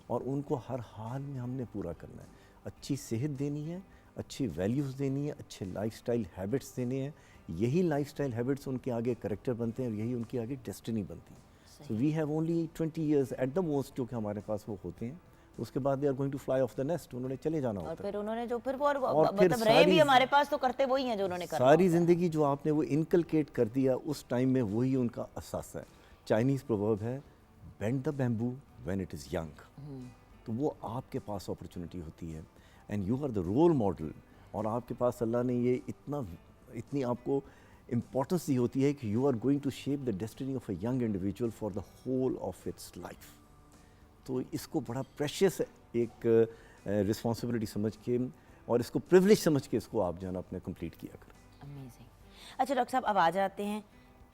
और उनको हर हाल में हमने पूरा करना है। अच्छी सेहत देनी है, अच्छी वैल्यूज़ देनी है, अच्छे लाइफस्टाइल हैबिट्स देने हैं। यही लाइफस्टाइल हैबिट्स उनके आगे करेक्टर बनते हैं और यही उनकी आगे डेस्टिनी बनती है। So we have only 20 years at the most जो कि हमारे पास वो होते हैं। उसके बाद they are going to fly off the nest, उन्होंने चले जाना और होता है। फिर उन्होंने जो फिर वो और फिर मतलब रहे भी सारी हमारे पास तो करते वही हैं जो उन्होंने करना सारी होता है। ज़िंदगी जो आपने वो इनकलकेट कर दिया उस टाइम में वही उनका असासा है। चाइनीज़ प्रोवर्ब है bend the bamboo when it is young. तो वो आपके पास अपॉर्चुनिटी होती है and you are the role model. और आपके पास अल्लाह ने ये इतनी आपको इम्पोर्टेंस दी होती है कि you are going to shape the destiny of a young individual for the whole of its life. तो इसको बड़ा प्रेशियस एक रिस्पॉन्सिबिलिटी समझ के और इसको प्रिविलेज समझ के इसको आप जो है ना अपने कंप्लीट किया करें। अमेजिंग। अच्छा डॉक्टर साहब, अब आ जाते हैं,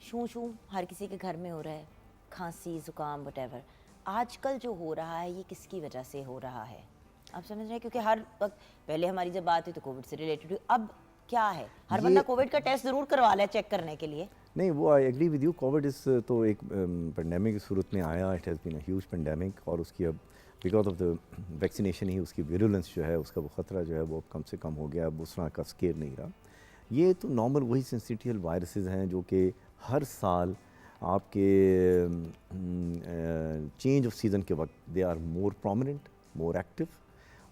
शू शू हर किसी के घर में हो रहा है, खांसी जुकाम वटेवर। आजकल जो हो रहा है ये किसकी वजह से हो रहा है, आप समझ रहे हैं? क्योंकि हर वक्त पहले हमारी जब बात हुई तो कोविड से रिलेटेड हुई, अब क्या है, हर बंदा कोविड का टेस्ट ज़रूर करवा ले चेक करने के लिए। नहीं, वो I agree with you. Covid इस तो एक पेंडेमिक की सूरत में आया, it has been a huge pandemic और उसकी अब बिकॉज ऑफ द वैक्सीनेशन ही उसकी विरुलेंस जो है उसका वो ख़तरा जो है वो कम से कम हो गया, अब उस तरह का स्केयर नहीं रहा। ये तो नॉर्मल वही सिंसिटियल वायरसेस हैं जो कि हर साल आपके चेंज ऑफ सीज़न के वक्त they are more prominent, more active.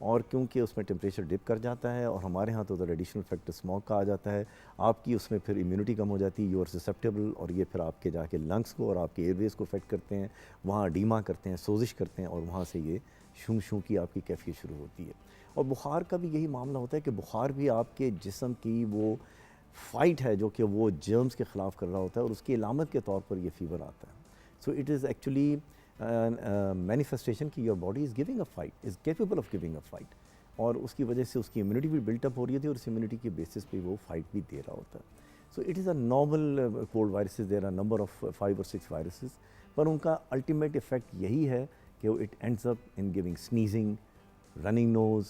और क्योंकि उसमें टेम्परेचर डिप कर जाता है और हमारे यहाँ तो द एडिशनल फैक्टर स्मॉग का आ जाता है, आपकी उसमें फिर इम्यूनिटी कम हो जाती है, यू आर ससेप्टेबल, और ये फिर आपके जाके लंग्स को और आपके एयरवेज को अफेक्ट करते हैं, वहाँ डीमा करते हैं, सोजिश करते हैं और वहाँ से ये शू शू की आपकी कैफियत शुरू होती है। और बुखार का भी यही मामला होता है कि बुखार भी आपके जिस्म की वो फाइट है जो कि वो जर्म्स के ख़िलाफ़ कर रहा होता है और उसकी अलामत के तौर पर ये फीवर आता है। So it is actually manifestation की your body is giving a fight, is capable of giving a fight, और उसकी वजह से उसकी इम्यूनिटी भी बिल्टअप हो रही थी और उस इम्यूनिटी के बेसिस पे वो फाइट भी दे रहा होता है। So it is a normal cold viruses, there are number of 5 और 6 वायरसेस, पर उनका अल्टीमेट इफेक्ट यही है कि it ends up in giving sneezing, running nose,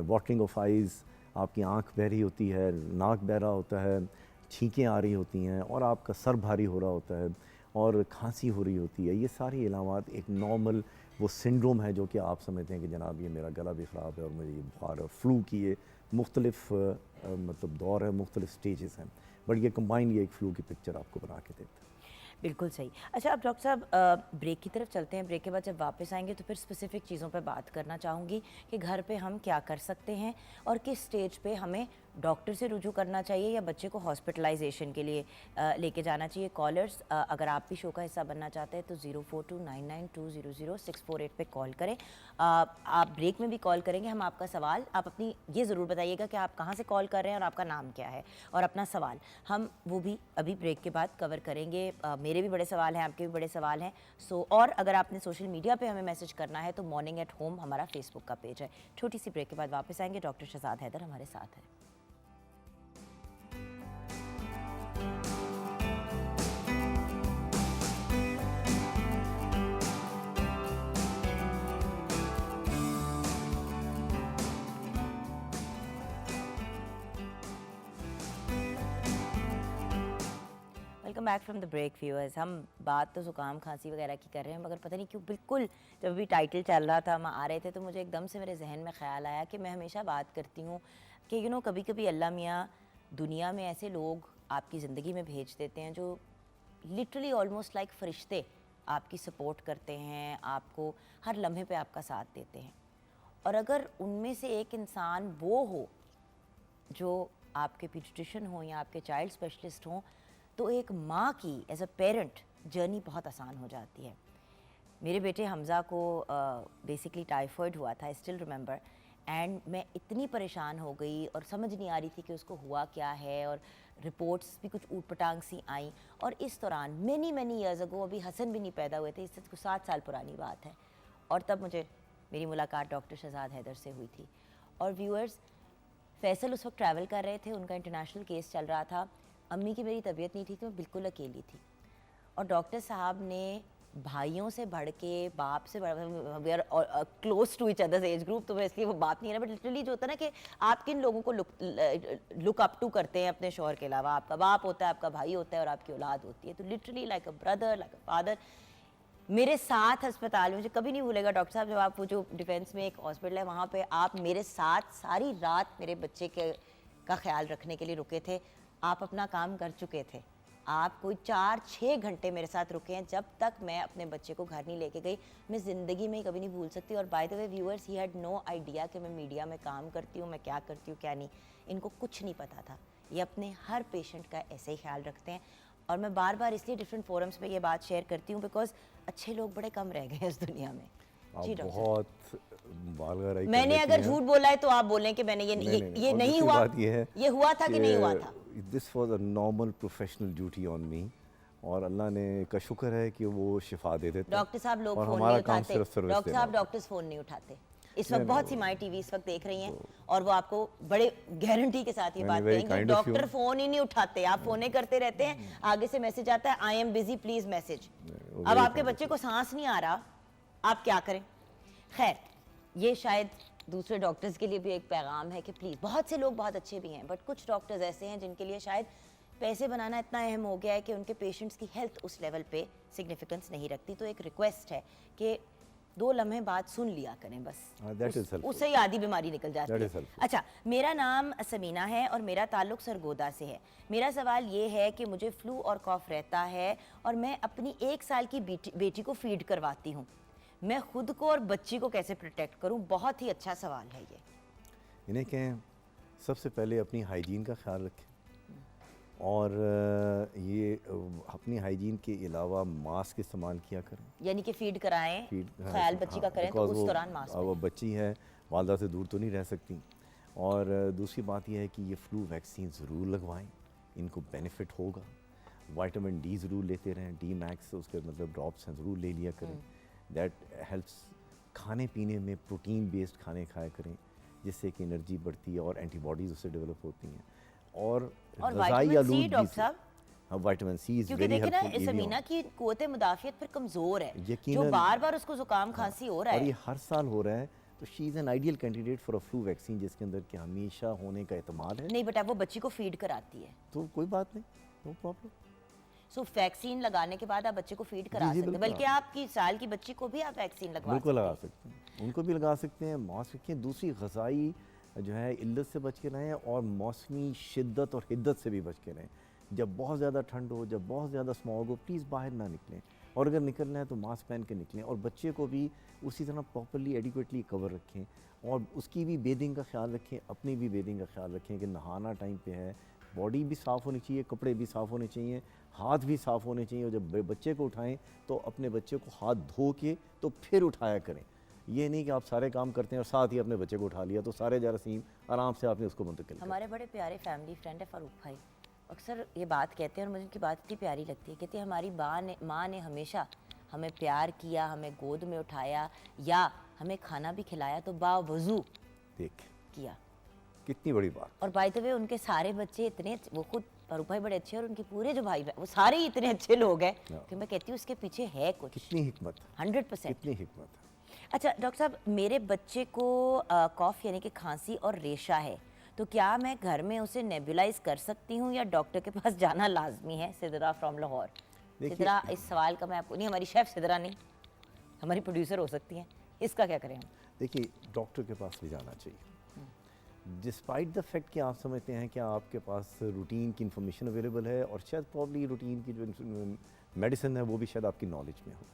watering of eyes, आपकी आँख बह रही होती है, नाक बह रहा होता है, छींकें आ रही होती हैं और आपका सर भारी हो रहा होता है और खांसी हो रही होती है। ये सारी इलामात एक नॉर्मल वो सिंड्रोम है जो कि आप समझते हैं कि जनाब ये मेरा गला भी ख़राब है और मुझे ये बुखार और फ्लू की ये मुख्तलिफ मतलब दौर है, मुख्तलिफ स्टेजेस हैं, बट ये कंबाइन ये एक फ्लू की पिक्चर आपको बना के देता है। बिल्कुल सही। अच्छा, अब डॉक्टर साहब ब्रेक की तरफ चलते हैं। ब्रेक के बाद जब वापस आएंगे तो फिर स्पेसिफिक चीज़ों पर बात करना चाहूँगी कि घर पे हम क्या कर सकते हैं और किस स्टेज पे हमें डॉक्टर से रुजू करना चाहिए या बच्चे को हॉस्पिटलाइजेशन के लिए लेके जाना चाहिए। कॉलर्स अगर आप भी शो का हिस्सा बनना चाहते हैं तो 042992000648 पे कॉल करें। आप ब्रेक में भी कॉल करेंगे, हम आपका सवाल, आप अपनी ये ज़रूर बताइएगा कि आप कहाँ से कॉल कर रहे हैं और आपका नाम क्या है और अपना सवाल, हम वो भी अभी ब्रेक के बाद कवर करेंगे। मेरे भी बड़े सवाल हैं, आपके भी बड़े सवाल हैं। और अगर आपने सोशल मीडिया पे हमें मैसेज करना है तो मॉर्निंग एट होम हमारा फेसबुक का पेज है। छोटी सी ब्रेक के बाद वापस आएंगे। डॉक्टर शहजाद हैदर हमारे साथ हैं। Welcome back from the break viewers. हम बात तो ज़ुकाम खांसी वगैरह की कर रहे हैं, मगर पता नहीं क्यों बिल्कुल जब भी टाइटल चल रहा था, हम आ रहे थे तो मुझे एकदम से मेरे जहन में ख्याल आया कि मैं हमेशा बात करती हूँ कि कभी कभी अल्लाह मियाँ दुनिया में ऐसे लोग आपकी ज़िंदगी में भेज देते हैं जो लिटरली ऑलमोस्ट लाइक फरिश्ते आपकी सपोर्ट करते हैं, आपको हर लम्हे पे आपका साथ देते हैं। और अगर उनमें से एक इंसान वो हो जो आपके पीडियाट्रिशियन हो या आपके चाइल्ड स्पेशलिस्ट हों, तो एक माँ की एज अ पेरेंट जर्नी बहुत आसान हो जाती है। मेरे बेटे हमज़ा को बेसिकली टाइफाइड हुआ था, आई स्टिल रिमेंबर, एंड मैं इतनी परेशान हो गई और समझ नहीं आ रही थी कि उसको हुआ क्या है, और रिपोर्ट्स भी कुछ ऊट पटांग सी आई। और इस दौरान मैनी ईयर्स अगो, अभी हसन भी नहीं पैदा हुए थे, इससे कुछ 7 साल पुरानी बात है, और तब मेरी मुलाकात डॉक्टर शहजाद हैदर से हुई थी। और व्यूअर्स, फैसल उस वक्त ट्रैवल कर रहे थे, उनका इंटरनेशनल केस चल रहा था, अम्मी की मेरी तबीयत नहीं ठीक थी, मैं बिल्कुल अकेली थी। और डॉक्टर साहब ने भाइयों से बढ़ के, बाप से बढ़, we are close to each others age group, तो मैं इसलिए वो बात नहीं है ना, बट लिटरली जो होता है ना कि आप किन लोगों को लुक अप टू करते हैं अपने शौहर के अलावा, आपका बाप होता है, आपका भाई होता है और आपकी औलाद होती है, तो literally like a brother, like a father. मेरे साथ अस्पताल में, मुझे कभी नहीं भूलेगा डॉक्टर साहब, जब आप वो जो डिफेंस में एक हॉस्पिटल है वहाँ पे आप मेरे साथ सारी रात मेरे बच्चे के का ख्याल रखने के लिए रुके थे। आप अपना काम कर चुके थे, आप कोई 4-6 घंटे मेरे साथ रुके हैं जब तक मैं अपने बच्चे को घर नहीं लेके गई। मैं ज़िंदगी में कभी नहीं भूल सकती। और by the way viewers, he had no idea कि मैं मीडिया में काम करती हूँ, मैं क्या करती हूँ क्या नहीं, इनको कुछ नहीं पता था। ये अपने हर पेशेंट का ऐसे ही ख्याल रखते हैं। और मैं बार बार इसलिए डिफरेंट फोरम्स पे ये बात शेयर करती हूँ बिकॉज अच्छे लोग बड़े कम रह गए हैं इस दुनिया में। जी डॉक्टर, बहुत बालगराई मैंने अगर झूठ बोला है तो आप बोलें कि मैंने ये नहीं हुआ, ये हुआ था कि नहीं हुआ था। This was a normal professional duty on me, और अल्लाह ने का शुक्र है कि वो शिफा दे देते। डॉक्टर साहब लोग और फोन हमारा नहीं काम उठाते, सिर्फ सर्विस डॉक्टर देना साहब होता है। डॉक्टर्स फोन नहीं उठाते। इस वक्त बहुत सी माई टीवी इस वक्त देख रही हैं और वो आपको बड़े गारंटी के साथ ये बात कहेंगे, डॉक्टर फोन ही नहीं उठाते, आप फोने करते रहते हैं, आगे से मैसेज आता है I am busy please message. अब आपके बच्चे को सांस नहीं आ रहा, आप क्या करें। खैर, ये शायद दूसरे डॉक्टर्स के लिए भी एक पैगाम है कि प्लीज़, बहुत से लोग बहुत अच्छे भी हैं बट कुछ डॉक्टर्स ऐसे हैं जिनके लिए शायद पैसे बनाना इतना अहम हो गया है कि उनके पेशेंट्स की हेल्थ उस लेवल पे सिग्निफिकेंस नहीं रखती। तो एक रिक्वेस्ट है कि 2 लम्हे बाद सुन लिया करें बस, उससे ही आधी बीमारी निकल जाती है। अच्छा, मेरा नाम समीना है और मेरा ताल्लुक सरगोदा से है। मेरा सवाल ये है कि मुझे फ्लू और कॉफ रहता है और मैं अपनी 1 साल की बेटी को फीड करवाती हूँ। मैं खुद को और बच्ची को कैसे प्रोटेक्ट करूं? बहुत ही अच्छा सवाल है ये। इन्हें कहें सबसे पहले अपनी हाइजीन का ख्याल रखें, और ये अपनी हाइजीन के अलावा मास्क इस्तेमाल किया करें, यानी कि फीड कराएं, ख्याल बच्ची का करें तो उस दौरान मास्क। वो बच्ची है, वालदा से दूर तो नहीं रह सकती। और दूसरी बात यह है कि ये फ्लू वैक्सीन ज़रूर लगवाएं, इनको बेनिफिट होगा। विटामिन डी ज़रूर लेते रहें, डी मैक्स उसके मतलब ड्रॉप्स हैं, ज़रूर ले लिया करें, दैट हेल्प्स। खाने पीने में प्रोटीन बेस्ड खाने खाया करें जिससे कि एनर्जी बढ़ती है और एंटीबॉडीज उससे डेवलप होती हैं। और विटामिन सी डॉक्टर साहब, हाँ, विटामिन सी इज क्योंकि वेरी देखिए ना हेल्पफुल। समीना की कुव्वत मुदाफियत फिर कमज़ोर है, जो यकीनन, बार बार उसको जुकाम खांसी हो रहा और है, ये हर साल हो रहा है, तो she is an ideal candidate for a flu vaccine जिसके अंदर कि हमेशा होने का एहतमाल है। नहीं बेटा, वो बच्ची को फीड कराती है तो कोई बात नहीं, नो प्रॉब्लम। सो वैक्सीन लगाने के बाद आप बच्चे को फीड करा सकते हैं, बल्कि आपकी साल की बच्ची को भी आप वैक्सीन लगवा बिल्कुल लगा सकते हैं, उनको भी लगा सकते हैं। मास्क रखें। दूसरी ग़िज़ाई जो है इल्लत से बच के रहें और मौसमी शिद्दत और हिद्दत से भी बच के रहें। जब बहुत ज़्यादा ठंड हो, जब बहुत ज़्यादा स्मॉग हो, प्लीज़ बाहर ना निकलें, और अगर निकलना है तो मास्क पहन के निकलें। और बच्चे को भी उसी तरह प्रॉपर्ली एडिक्वेटली कवर रखें, और उसकी भी बेदिंग का ख्याल रखें, अपनी भी बेदिंग का ख्याल रखें कि नहाना टाइम पे है, बॉडी भी साफ़ होनी चाहिए, कपड़े भी साफ़ होने चाहिए, हाथ भी साफ़ होने चाहिए। और जब बच्चे को उठाएं तो अपने बच्चे को हाथ धो के तो फिर उठाया करें। ये नहीं कि आप सारे काम करते हैं और साथ ही अपने बच्चे को उठा लिया, तो सारे जरासीम आराम से आपने उसको मुंतकिल कर। हमारे बड़े प्यारे फैमिली फ्रेंड है फारूक भाई, अक्सर ये बात कहते हैं और मुझे उनकी बात इतनी प्यारी लगती है। कहती है हमारी माँ ने हमेशा हमें प्यार किया, हमें गोद में उठाया या हमें खाना भी खिलाया तो बावजू देख किया। कितनी बड़ी बात। और बाय द वे उनके सारे बच्चे इतने, वो खुद फारूक भाई बड़े अच्छे और उनके पूरे जो भाई वो सारे ही इतने अच्छे लोग हैं कि मैं कहती हूँ उसके पीछे है कुछ। कितनी हिकमत, 100%। कितनी हिकमत है। अच्छा डॉक्टर साहब, मेरे बच्चे को कॉफ यानी कि खांसी और रेशा है, तो क्या मैं घर में उसे नेबुलाइज कर सकती हूँ या डॉक्टर के पास जाना लाजमी है? सिदरा फ्रॉम लाहौर। सिदरा, इस सवाल का मैं आपको नहीं, हमारी शेफ सिदरा नहीं, हमारी प्रोड्यूसर हो सकती हैं, इसका क्या करें हम? देखिए, डॉक्टर के पास ले जाना चाहिए, डिस्पाइट द फैक्ट कि आप समझते हैं कि आपके पास रूटीन की इन्फॉर्मेशन अवेलेबल है और शायद प्रॉब्ली रूटीन की जो मेडिसिन है वो भी शायद आपकी नॉलेज में हो,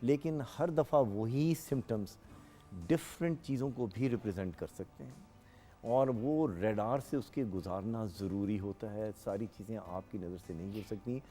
लेकिन हर दफ़ा वही सिम्टम्स डिफरेंट चीज़ों को भी रिप्रेजेंट कर सकते हैं और वो रेडार से उसके गुजारना ज़रूरी होता है। सारी चीज़ें आपकी नज़र से नहीं गुजर सकती।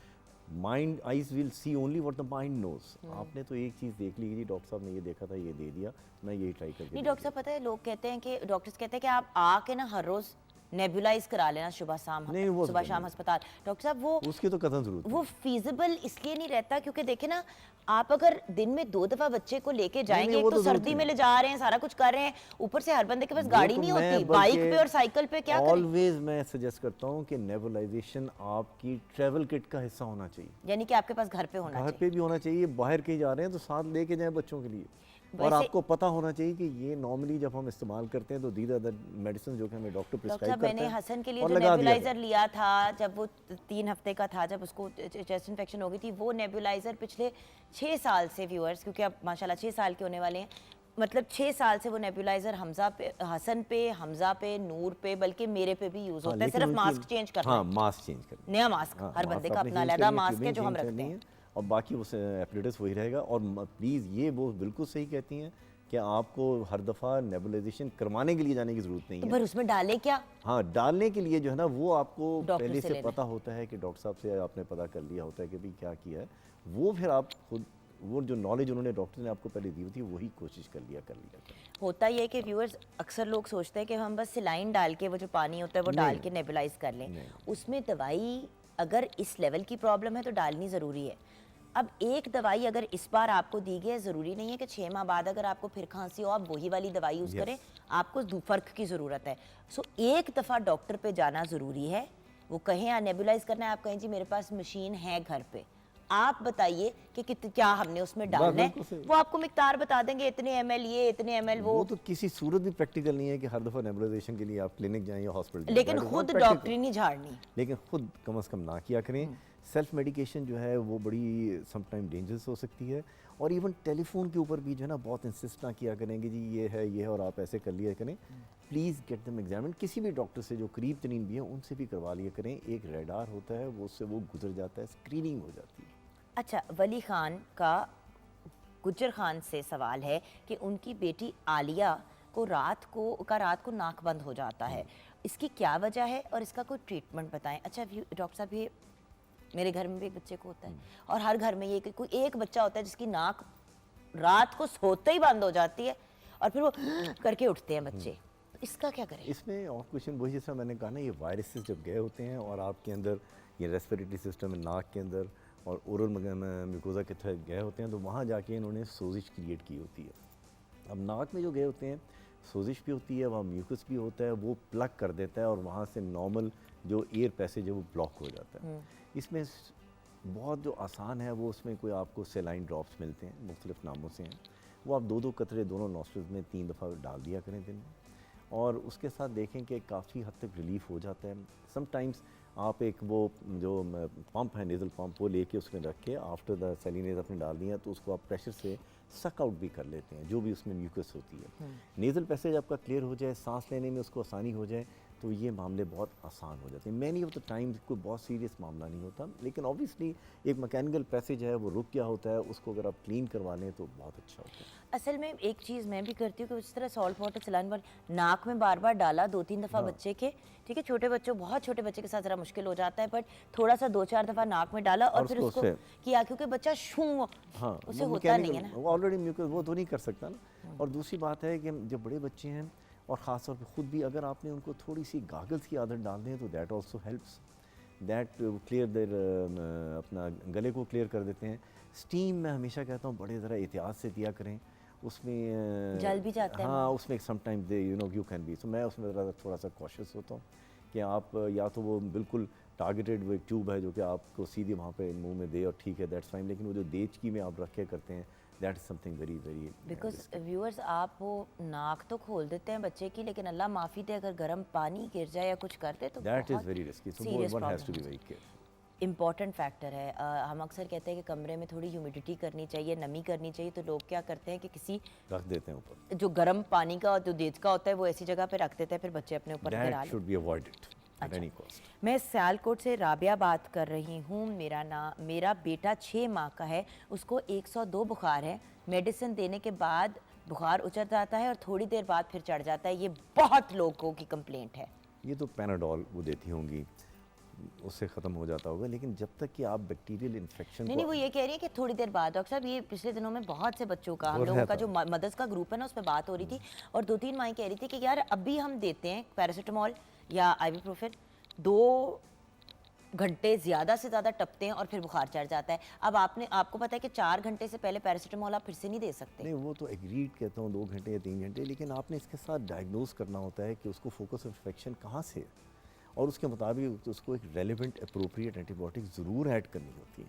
Mind eyes will see only what the mind knows. आपने तो एक चीज़ देख ली, डॉक्टर साहब ने ये देखा था, ये दे दिया, मैं यही ट्राई करके। नहीं डॉक्टर साहब, पता है लोग कहते हैं कि डॉक्टर्स कहते हैं कि आप आके ना हर रोज़ नेबुलाइज करा लेना सुबह नहीं, वो सुबह तो शाम नहीं। अस्पताल। डॉक्टर साहब वो उसकी तो कतई जरूरत वो फीजिबल इसलिए नहीं रहता क्योंकि देखे ना, आप अगर दिन में 2 दफा बच्चे को लेके जाएंगे, नहीं, एक वो तो तो जरूरत सर्दी ही में नहीं। ले जा रहे हैं, सारा कुछ कर रहे हैं, ऊपर से हर बंदे के पास वो गाड़ी तो नहीं मैं होती, बल्कि बाइक पे और साइकिल पे क्या करें? ऑलवेज मैं सजेस्ट करता हूँ कि नेबुलाइजेशन आपकी ट्रैवल किट का हिस्सा होना चाहिए। यानी कि आपके पास घर पे होना घर चाहिए। पे भी होना चाहिए, बाहर कहीं जा रहे हैं तो साथ लेके जाएं बच्चों के लिए। और वैसे- आपको पता होना चाहिए कि ये नॉर्मली जब हम इस्तेमाल करते हैं तो दीज अदर मेडिसिन जो कि हमें डॉक्टर डॉक्टर प्रिस्क्राइब साहब, करते मैंने हैं हसन के लिए और जो लगा दिया नेबुलाइजर लिया था जब वो 3 हफ्ते का था, जब उसको चेस्ट इन्फेक्शन हो गई थी, वो नेबुलाइजर पिछले 6 साल से, व्यूअर्स क्योंकि अब माशाल्लाह 6 साल के होने वाले हैं, मतलब 6 साल से वो नेबुलाइजर हमजा पे, हसन पे, हमजा पे, नूर पे, बल्कि मेरे पे भी यूज होता है, सिर्फ मास्क चेंज करना हाँ, है। मास्क चेंज करना नया मास्क, हाँ, हर मास्क बंदे का आपने अपना change अलग करनी है, मास्क है ट्यूबिंग जो हम change रखते करनी हैं। है, और बाकी उस एपिडेटिस वही रहेगा। और प्लीज़ ये वो बिल्कुल सही कहती हैं कि आपको हर दफ़ा नेबुलाइजेशन करवाने के लिए जाने की ज़रूरत नहीं तो है। पर उसमें डाले क्या? हाँ, डालने के लिए जो है ना वो आपको डॉक्टर पहले से से लेना पता होता है कि डॉक्टर साहब से आपने पता कर लिया होता है कि भाई क्या किया है, वो फिर आप खुद वो जो नॉलेज उन्होंने डॉक्टर ने आपको पहले दी हुई थी वही कोशिश कर लिया होता ही है कि व्यूअर्स अक्सर लोग सोचते हैं कि हम बस सिलाइन डाल के वो जो पानी होता है वो डाल नहीं। के नेबुलाइज कर लें, नहीं। उसमें दवाई अगर इस लेवल की प्रॉब्लम है तो डालनी ज़रूरी है। अब एक दवाई अगर इस बार आपको दी गई है, ज़रूरी नहीं है कि 6 माह बाद अगर आपको फिर खांसी हो आप वही वाली दवाई यूज़ Yes. करें, आपको फ़र्क की ज़रूरत है। सो एक दफ़ा डॉक्टर पे जाना ज़रूरी है। वो कहें या नेबुलाइज करना है, आप कहें जी मेरे पास मशीन है घर पे, आप बताइए कि क्या हमने उसमें डालना है, बिल्कुल सही। वो आपको मिकदार बता देंगे, इतने ml ये, इतने ml वो तो किसी सूरत भी प्रैक्टिकल नहीं है कि हर दफ़ा नेबुलाइजेशन के लिए आप क्लिनिक जाएं या हॉस्पिटल। लेकिन खुद डॉक्टरी नहीं झाड़नी। लेकिन खुद कम से कम ना किया करें। सेल्फ मेडिकेशन जो है वो बड़ी समटाइम डेंजरस हो सकती है। और इवन टेलीफोन के ऊपर भी जो है ना बहुत इंसिस्ट ना किया करेंगे जी ये है और आप ऐसे कर लिया करें। प्लीज़ गेट देम एग्जामिन, किसी भी डॉक्टर से जो करीब तरीन भी है उनसे भी करवा लिया करें। एक रेडार होता है वो उससे वो गुजर जाता है, स्क्रीनिंग हो जाती है। अच्छा, वली खान का गुज्जर खान से सवाल है कि उनकी बेटी आलिया को रात को नाक बंद हो जाता है, इसकी क्या वजह है और इसका कोई ट्रीटमेंट बताएं। अच्छा डॉक्टर साहब, ये मेरे घर में भी एक बच्चे को होता है और हर घर में ये कोई एक बच्चा होता है जिसकी नाक रात को सोते ही बंद हो जाती है और फिर वो करके उठते हैं बच्चे, तो इसका क्या करें? इसमें और क्वेश्चन वही जैसा मैंने कहा ना, ये वायरसेस जब गए होते हैं और आपके अंदर ये रेस्पिरेटरी सिस्टम नाक के अंदर और ओरल म्यूकोजा के तहत गए होते हैं तो वहाँ जाके इन्होंने सोजिश क्रिएट की होती है। अब नाक में जो गए होते हैं सोजिश भी होती है, वहाँ म्यूकस भी होता है, वो प्लग कर देता है और वहाँ से नॉर्मल जो एयर पैसेज है वो ब्लॉक हो जाता है। इसमें बहुत जो आसान है वो उसमें कोई आपको सेलाइन ड्रॉप्स मिलते हैं, मुख्तलिफ नामों से हैं, वो आप 2-2 कतरे दोनों नॉस्ट्रिल्स में 3 दफ़ा डाल दिया करें दिन में और उसके साथ देखें कि काफ़ी हद तक रिलीफ हो जाता है। समटाइम्स आप एक वो जो पंप है नेज़ल पंप वो लेके उसमें रख के आफ्टर द सेलिनेज आपने डाल दिया तो उसको आप प्रेशर से सक आउट भी कर लेते हैं जो भी उसमें म्यूकस होती है। नेज़ल पैसेज आपका क्लियर हो जाए, सांस लेने में उसको आसानी हो जाए तो ये मामले बहुत आसान हो जाते हैं। मैनी ऑफ द टाइम कोई बहुत सीरियस मामला नहीं होता, लेकिन ऑब्वियसली एक मैकेनिकल पैसेज है वो रुक गया होता है, उसको अगर आप क्लीन करवा लें तो बहुत अच्छा होता है। असल में एक चीज़ मैं भी करती हूँ कि जिस तरह सॉल्ट वाटर सलाइन नाक में बार बार डाला 2-3 दफ़ा बच्चे के, ठीक है, छोटे बच्चों बहुत छोटे बच्चे के साथ ज़रा मुश्किल हो जाता है, बट थोड़ा सा 2-4 दफ़ा नाक में डाला और फिर उसको किया क्योंकि बच्चा शू हाँ, उसे होता नहीं है ना, वो ऑलरेडी म्यूकस वो तो नहीं कर सकता ना। और दूसरी बात है कि जब बड़े बच्चे हैं और ख़ास तौर पे ख़ुद भी अगर आपने उनको थोड़ी सी गागल्स की आदत डाल दें तो that also helps, that clear there अपना गले को क्लियर कर देते हैं। स्टीम मैं हमेशा कहता हूँ बड़े ज़रा एहतियात से दिया करें, उसमें जल भी जाता है। हाँ, उसमें sometime they you can be, तो मैं उसमें थोड़ा सा कॉशियस होता हूँ कि आप या तो वो बिल्कुल टारगेटेड वो एक ट्यूब है जो कि आपको सीधे वहाँ पे मुंह में दे और ठीक है दैट्स फाइन, लेकिन वो जो देचकी में आप रख के करते हैं that is something very very because viewers आप वो नाक तो खोल देते हैं बच्चे की, लेकिन अल्लाह माफ़ी दे अगर गर्म पानी गिर जाए या कुछ करते तो that is very risky, so one has to be very careful. Important factor है। हम अक्सर कहते हैं कि कमरे में थोड़ी ह्यूमिडिटी करनी चाहिए, नमी करनी चाहिए, तो लोग क्या करते हैं कि किसी रख देते हैं ऊपर जो गर्म पानी का जो देचका होता है वो ऐसी जगह पे रख देते हैं, फिर बच्चे अपने ऊपर गिरा दैट लेते should be avoided at any cost. मैं सियालकोट से राबिया बात कर रही हूँ। मेरा बेटा 6 माह का है, उसको 102 बुखार है, मेडिसिन देने के बाद बुखार उतर जाता है और थोड़ी देर बाद फिर चढ़ जाता है, ये बहुत लोगों की कंप्लेंट है। ये तो पैनाडोल वो देती होंगी, उससे ख़त्म हो जाता होगा, लेकिन जब तक कि आप बैक्टीरियल इन्फेक्शन नहीं, वो ये कह रही है कि थोड़ी देर बाद। डॉक्टर साहब, ये पिछले दिनों में बहुत से बच्चों का, हम लोगों का जो मदर्स का ग्रुप है ना, उसमें बात हो रही थी और 2-3 माएँ कह रही थी कि यार अभी हम देते हैं पैरासीटामोल, या आइबुप्रोफेन 2 घंटे ज़्यादा से ज़्यादा टपते हैं और फिर बुखार चढ़ जाता है। अब आपको पता है कि 4 घंटे से पहले पैरासिटामोल आप फिर से नहीं दे सकते। नहीं, वो तो एग्रीड कहता हूँ 2 घंटे या 3 घंटे, लेकिन आपने इसके साथ डायग्नोज करना होता है कि उसको फोकस ऑफ इन्फेक्शन कहाँ से है और उसके मुताबिक तो उसको एक रेलिवेंट अप्रोप्रिएट एंटीबायोटिक ज़रूर ऐड करनी होती है,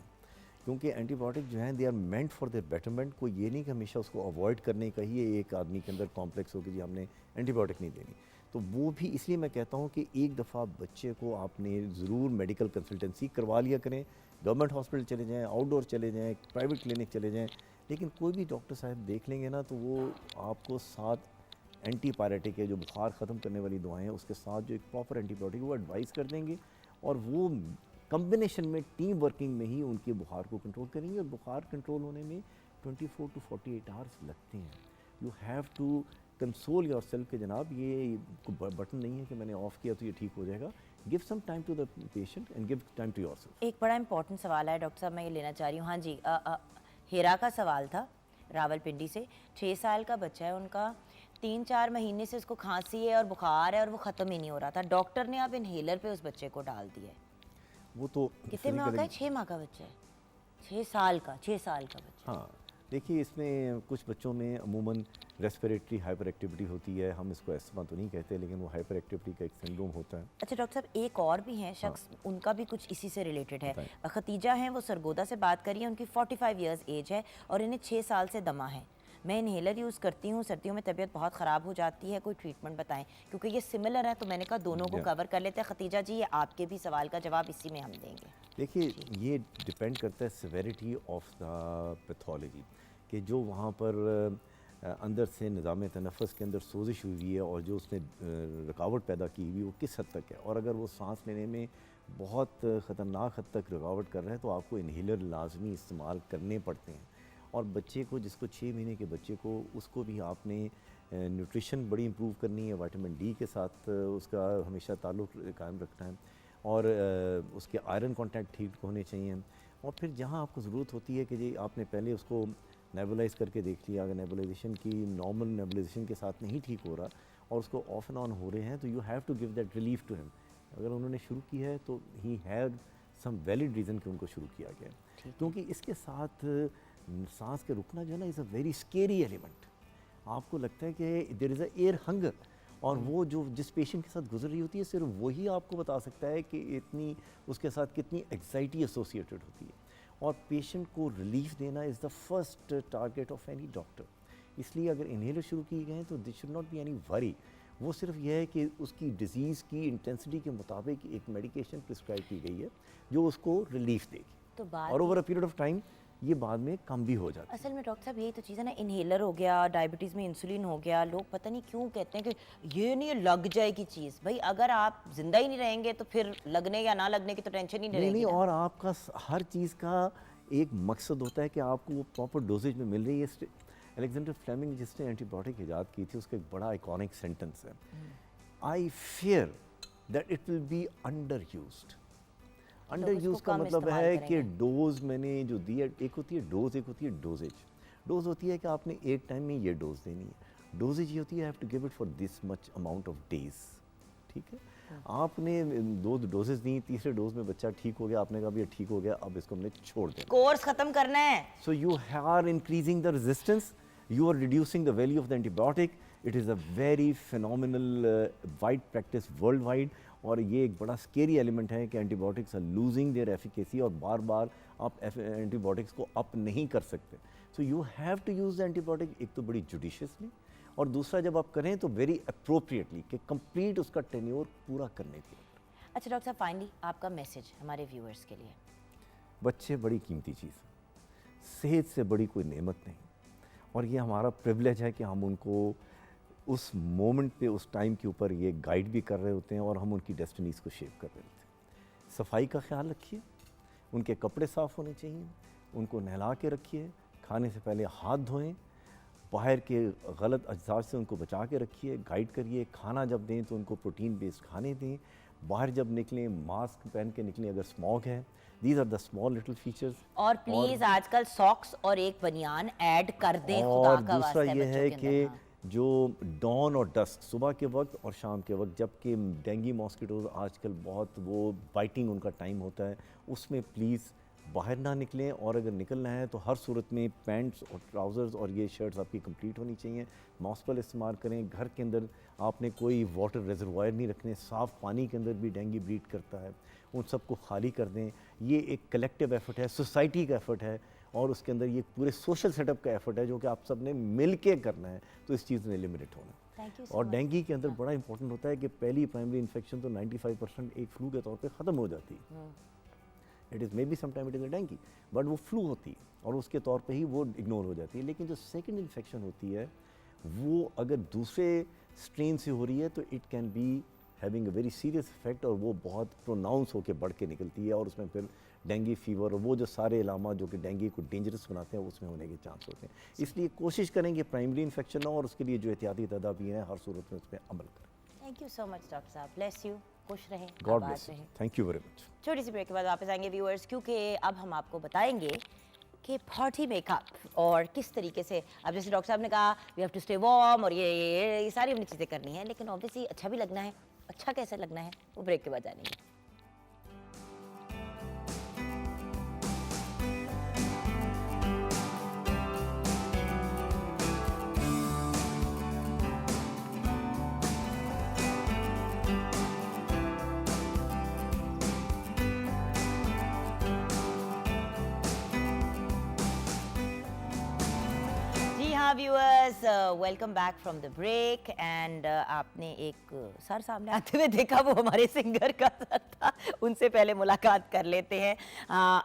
क्योंकि एंटीबायोटिक जो हैं they are meant for their betterment. कोई ये नहीं कि हमेशा उसको अवॉइड करने का ही एक आदमी के अंदर कॉम्प्लेक्स हो कि जी हमने एंटीबायोटिक नहीं देनी। तो वो भी इसलिए मैं कहता हूँ कि एक दफ़ा बच्चे को आपने ज़रूर मेडिकल कंसल्टेंसी करवा लिया करें। गवर्नमेंट हॉस्पिटल चले जाएँ, आउटडोर चले जाएँ, प्राइवेट क्लिनिक चले जाएँ, लेकिन कोई भी डॉक्टर साहब देख लेंगे ना तो वो आपको 7 एंटीपायरेटिक है जो बुखार ख़त्म करने वाली दवाएं हैं उसके साथ जो एक प्रॉपर एंटीबायोटिक वो एडवाइस कर देंगे और वो कम्बिनेशन में टीम वर्किंग में ही उनके बुखार को कंट्रोल करेंगे। और बुखार कंट्रोल होने में 24 to 48 आवर्स लगते हैं। You have to console your self कि जनाब ये बटन नहीं है कि मैंने ऑफ़ किया तो ये ठीक हो जाएगा। Give some time to the patient and give time to yourself. एक बड़ा इंपॉर्टेंट सवाल है डॉक्टर साहब, मैं ये लेना चाह रही हूँ। हाँ जी, हेरा का सवाल था रावलपिंडी से। 6 साल का बच्चा है उनका, 3-4 महीने से उसको खांसी है और बुखार है और वो ख़त्म ही नहीं हो रहा था। डॉक्टर ने अब इन्हेलर पे उस बच्चे को डाल दिया है। वो तो कितने माह का है? 6 माह का बच्चा है, 6 साल का बच्चा। हाँ, देखिए इसमें कुछ बच्चों में अमूमन रेस्पिरेटरी हाइपर एक्टिविटी होती है। हम इसको एस्थमा तो नहीं कहते, लेकिन वो हाइपर एक्टिविटी का एक सिंड्रोम होता है। अच्छा डॉक्टर साहब, एक और भी है शख्स, उनका भी कुछ इसी से रिलेटेड है। बताएं। खतीजा हैं, वो सरगोदा से बात करी है। उनकी 45 इयर्स एज है और इन्हें 6 साल से दमा है। मैं इन्हेलर यूज़ करती हूँ, सर्दियों में तबीयत बहुत ख़राब हो जाती है, कोई ट्रीटमेंट बताएं, क्योंकि ये सिमिलर है। तो मैंने कहा दोनों को कवर कर लेते हैं। खतीजा जी, ये आपके भी सवाल का जवाब इसी में हम देंगे। देखिए ये डिपेंड करता है सेवेरिटी ऑफ द पैथोलॉजी कि जो वहाँ पर अंदर से निज़ाम तनफ़ुस के अंदर सोजिश हुई है और जो उसने रुकावट पैदा की हुई वो किस हद तक है। और अगर वो सांस लेने में बहुत ख़तरनाक हद तक रुकावट कर रहे हैं तो आपको इन्हेलर लाजमी इस्तेमाल करने पड़ते हैं। और बच्चे को, जिसको 6 महीने के बच्चे को, उसको भी आपने न्यूट्रिशन बड़ी इम्प्रूव करनी है, विटामिन डी के साथ उसका हमेशा ताल्लुक़ कायम रखना है और उसके आयरन कंटेंट ठीक होने चाहिए। और फिर जहाँ आपको ज़रूरत होती है कि जी आपने पहले उसको नेबुलाइज करके देख लिया, अगर नेबुलाइजेशन की नॉर्मल नेबुलाइजेशन के साथ नहीं ठीक हो रहा और उसको ऑफ एंड ऑन हो रहे हैं तो you have to give that relief to him. अगर उन्होंने शुरू की है तो he had some valid reason कि उनको शुरू किया गया, क्योंकि इसके साथ सांस के रुकना जो है ना is a very scary element. आपको लगता है कि there is a air hunger और वो जो जिस पेशेंट के साथ गुजर रही होती है सिर्फ वही आपको बता सकता है कि इतनी उसके साथ कितनी एग्जाइटी एसोसिएटेड होती है। और पेशेंट को रिलीफ देना is the first target of any doctor. इसलिए अगर इन्हेलर शुरू किए गए हैं तो this should not be any worry. वो सिर्फ यह है कि उसकी डिज़ीज़ की इंटेंसिटी के मुताबिक एक मेडिकेशन प्रिस्क्राइब की गई है जो उसको रिलीफ देगी। तो बात और over a period of time ये बाद में कम भी हो जाता है। असल में डॉक्टर साहब यही तो चीज़ है ना, इन्हेलर हो गया, डायबिटीज़ में इंसुलिन हो गया, लोग पता नहीं क्यों कहते हैं कि ये नहीं लग जाएगी चीज़। भाई अगर आप जिंदा ही नहीं रहेंगे तो फिर लगने या ना लगने की तो टेंशन ही नहीं रहेगी नहीं, ना। और आपका हर चीज़ का एक मकसद होता है कि आपको वो प्रॉपर डोजेज में मिल रही है। अलेक्जेंडर फ्लेमिंग जिसने एंटीबायोटिक ईजाद की थी उसका एक बड़ा आइकॉनिक सेंटेंस है, I fear that it will be under used. Under use का मतलब है कि डोज मैंने जो दी है, एक होती है डोज, एक होती है डोजेज। डोज होती है कि आपने एक टाइम में ये डोज देनी है। डोजेज ये होती है have to give it for this much amount of days. ठीक है, आपने 2 डोजेज दी, तीसरे डोज में बच्चा ठीक हो गया, आपने कहा भैया ठीक हो गया अब इसको हमने छोड़ दिया, कोर्स खत्म करना है। So you are increasing the resistance, you are reducing the value of the antibiotic. It is a very phenomenal wide practice world wide और ये एक बड़ा स्केरी एलिमेंट है कि antibiotics are losing their efficacy और बार बार आप एंटीबायोटिक्स को अप नहीं कर सकते। So you have to use the antibiotic, एक तो बड़ी जुडिशियसली और दूसरा जब आप करें तो वेरी अप्रोप्रिएटली कि कंप्लीट उसका टेन्योर पूरा करने के लिए। अच्छा डॉक्टर साहब, फाइनली आपका मैसेज हमारे व्यूअर्स के लिए। बच्चे बड़ी कीमती चीज़ है, सेहत से बड़ी कोई नेमत नहीं और ये हमारा प्रिविलेज है कि हम उनको उस मोमेंट पे उस टाइम के ऊपर ये गाइड भी कर रहे होते हैं और हम उनकी डेस्टिनीज़ को शेप कर रहे होते हैं। सफाई का ख्याल रखिए, उनके कपड़े साफ़ होने चाहिए, उनको नहला के रखिए, खाने से पहले हाथ धोएं, बाहर के गलत अज्जा से उनको बचा के रखिए, गाइड करिए। खाना जब दें तो उनको प्रोटीन बेस्ड खाने दें। बाहर जब निकलें मास्क पहन के निकलें अगर स्मॉग है। These are the small little features. और प्लीज़ आजकल सॉक्स और एक बनियान ऐड कर दें, खुदा और का दूसरा वास्ता ये बच्चों है के कि अंदर। हाँ। जो डॉन और डस्क, सुबह के वक्त और शाम के वक्त, जबकि डेंगू मॉस्किटोज आजकल बहुत वो बाइटिंग उनका टाइम होता है, उसमें प्लीज़ बाहर ना निकलें। और अगर निकलना है तो हर सूरत में पैंट्स और ट्राउज़र्स और ये शर्ट्स आपकी कंप्लीट होनी चाहिए। मॉस्पल इस्तेमाल करें। घर के अंदर आपने कोई वाटर रिजर्वायर नहीं रखने, साफ़ पानी के अंदर भी डेंगू ब्रीड करता है, उन सबको खाली कर दें। ये एक कलेक्टिव एफर्ट है, सोसाइटी का एफर्ट है, और उसके अंदर ये पूरे सोशल सेटअप का एफर्ट है जो कि आप सब ने मिल के करना है, तो इस चीज़ ने एलिमिनेट होना। और डेंगू के अंदर बड़ा इंपॉर्टेंट होता है कि पहली प्राइमरी इन्फेक्शन तो 95% एक फ्लू के तौर पे ख़त्म हो जाती है। It is may be sometime it is a dengue, but वो फ्लू होती है और उसके तौर पे ही वो इग्नोर हो जाती है। लेकिन जो सेकंड इन्फेक्शन होती है वो अगर दूसरे स्ट्रेन से हो रही है तो it can be having a very serious effect, और वो बहुत प्रोनाउंस होकर बढ़ के निकलती है, और उसमें फिर डेंगू फीवर और वो जो सारे इलामा जो कि डेंगू को डेंजरस बनाते हैं उसमें होने के चांस होते हैं। इसलिए कोशिश करें कि प्राइमरी इन्फेक्शन ना हो, और उसके लिए जो एहतियाती तदाबीर हैं हर सूरत में उस पर अमल करें। Thank you so much doctor साहब, ब्लेस यू, खुश रहें, गॉड आबाद ब्लेस यू, रहें। Thank you very much. छोटी सी ब्रेक के बाद वापस आएंगे व्यूअर्स, क्योंकि अब हम आपको बताएंगे कि पार्टी मेकअप और किस तरीके से, अब जैसे डॉक्टर साहब ने कहा we have to stay warm और ये सारी हमने चीज़ें करनी है, लेकिन ऑब्वियसली अच्छा भी लगना है। अच्छा कैसे लगना है वो ब्रेक के बाद जानेंगे। Viewers, welcome back from the break. And आपने एक सर सामने आते हुए देखा, वो हमारे सिंगर का सर था। उनसे पहले मुलाकात कर लेते हैं।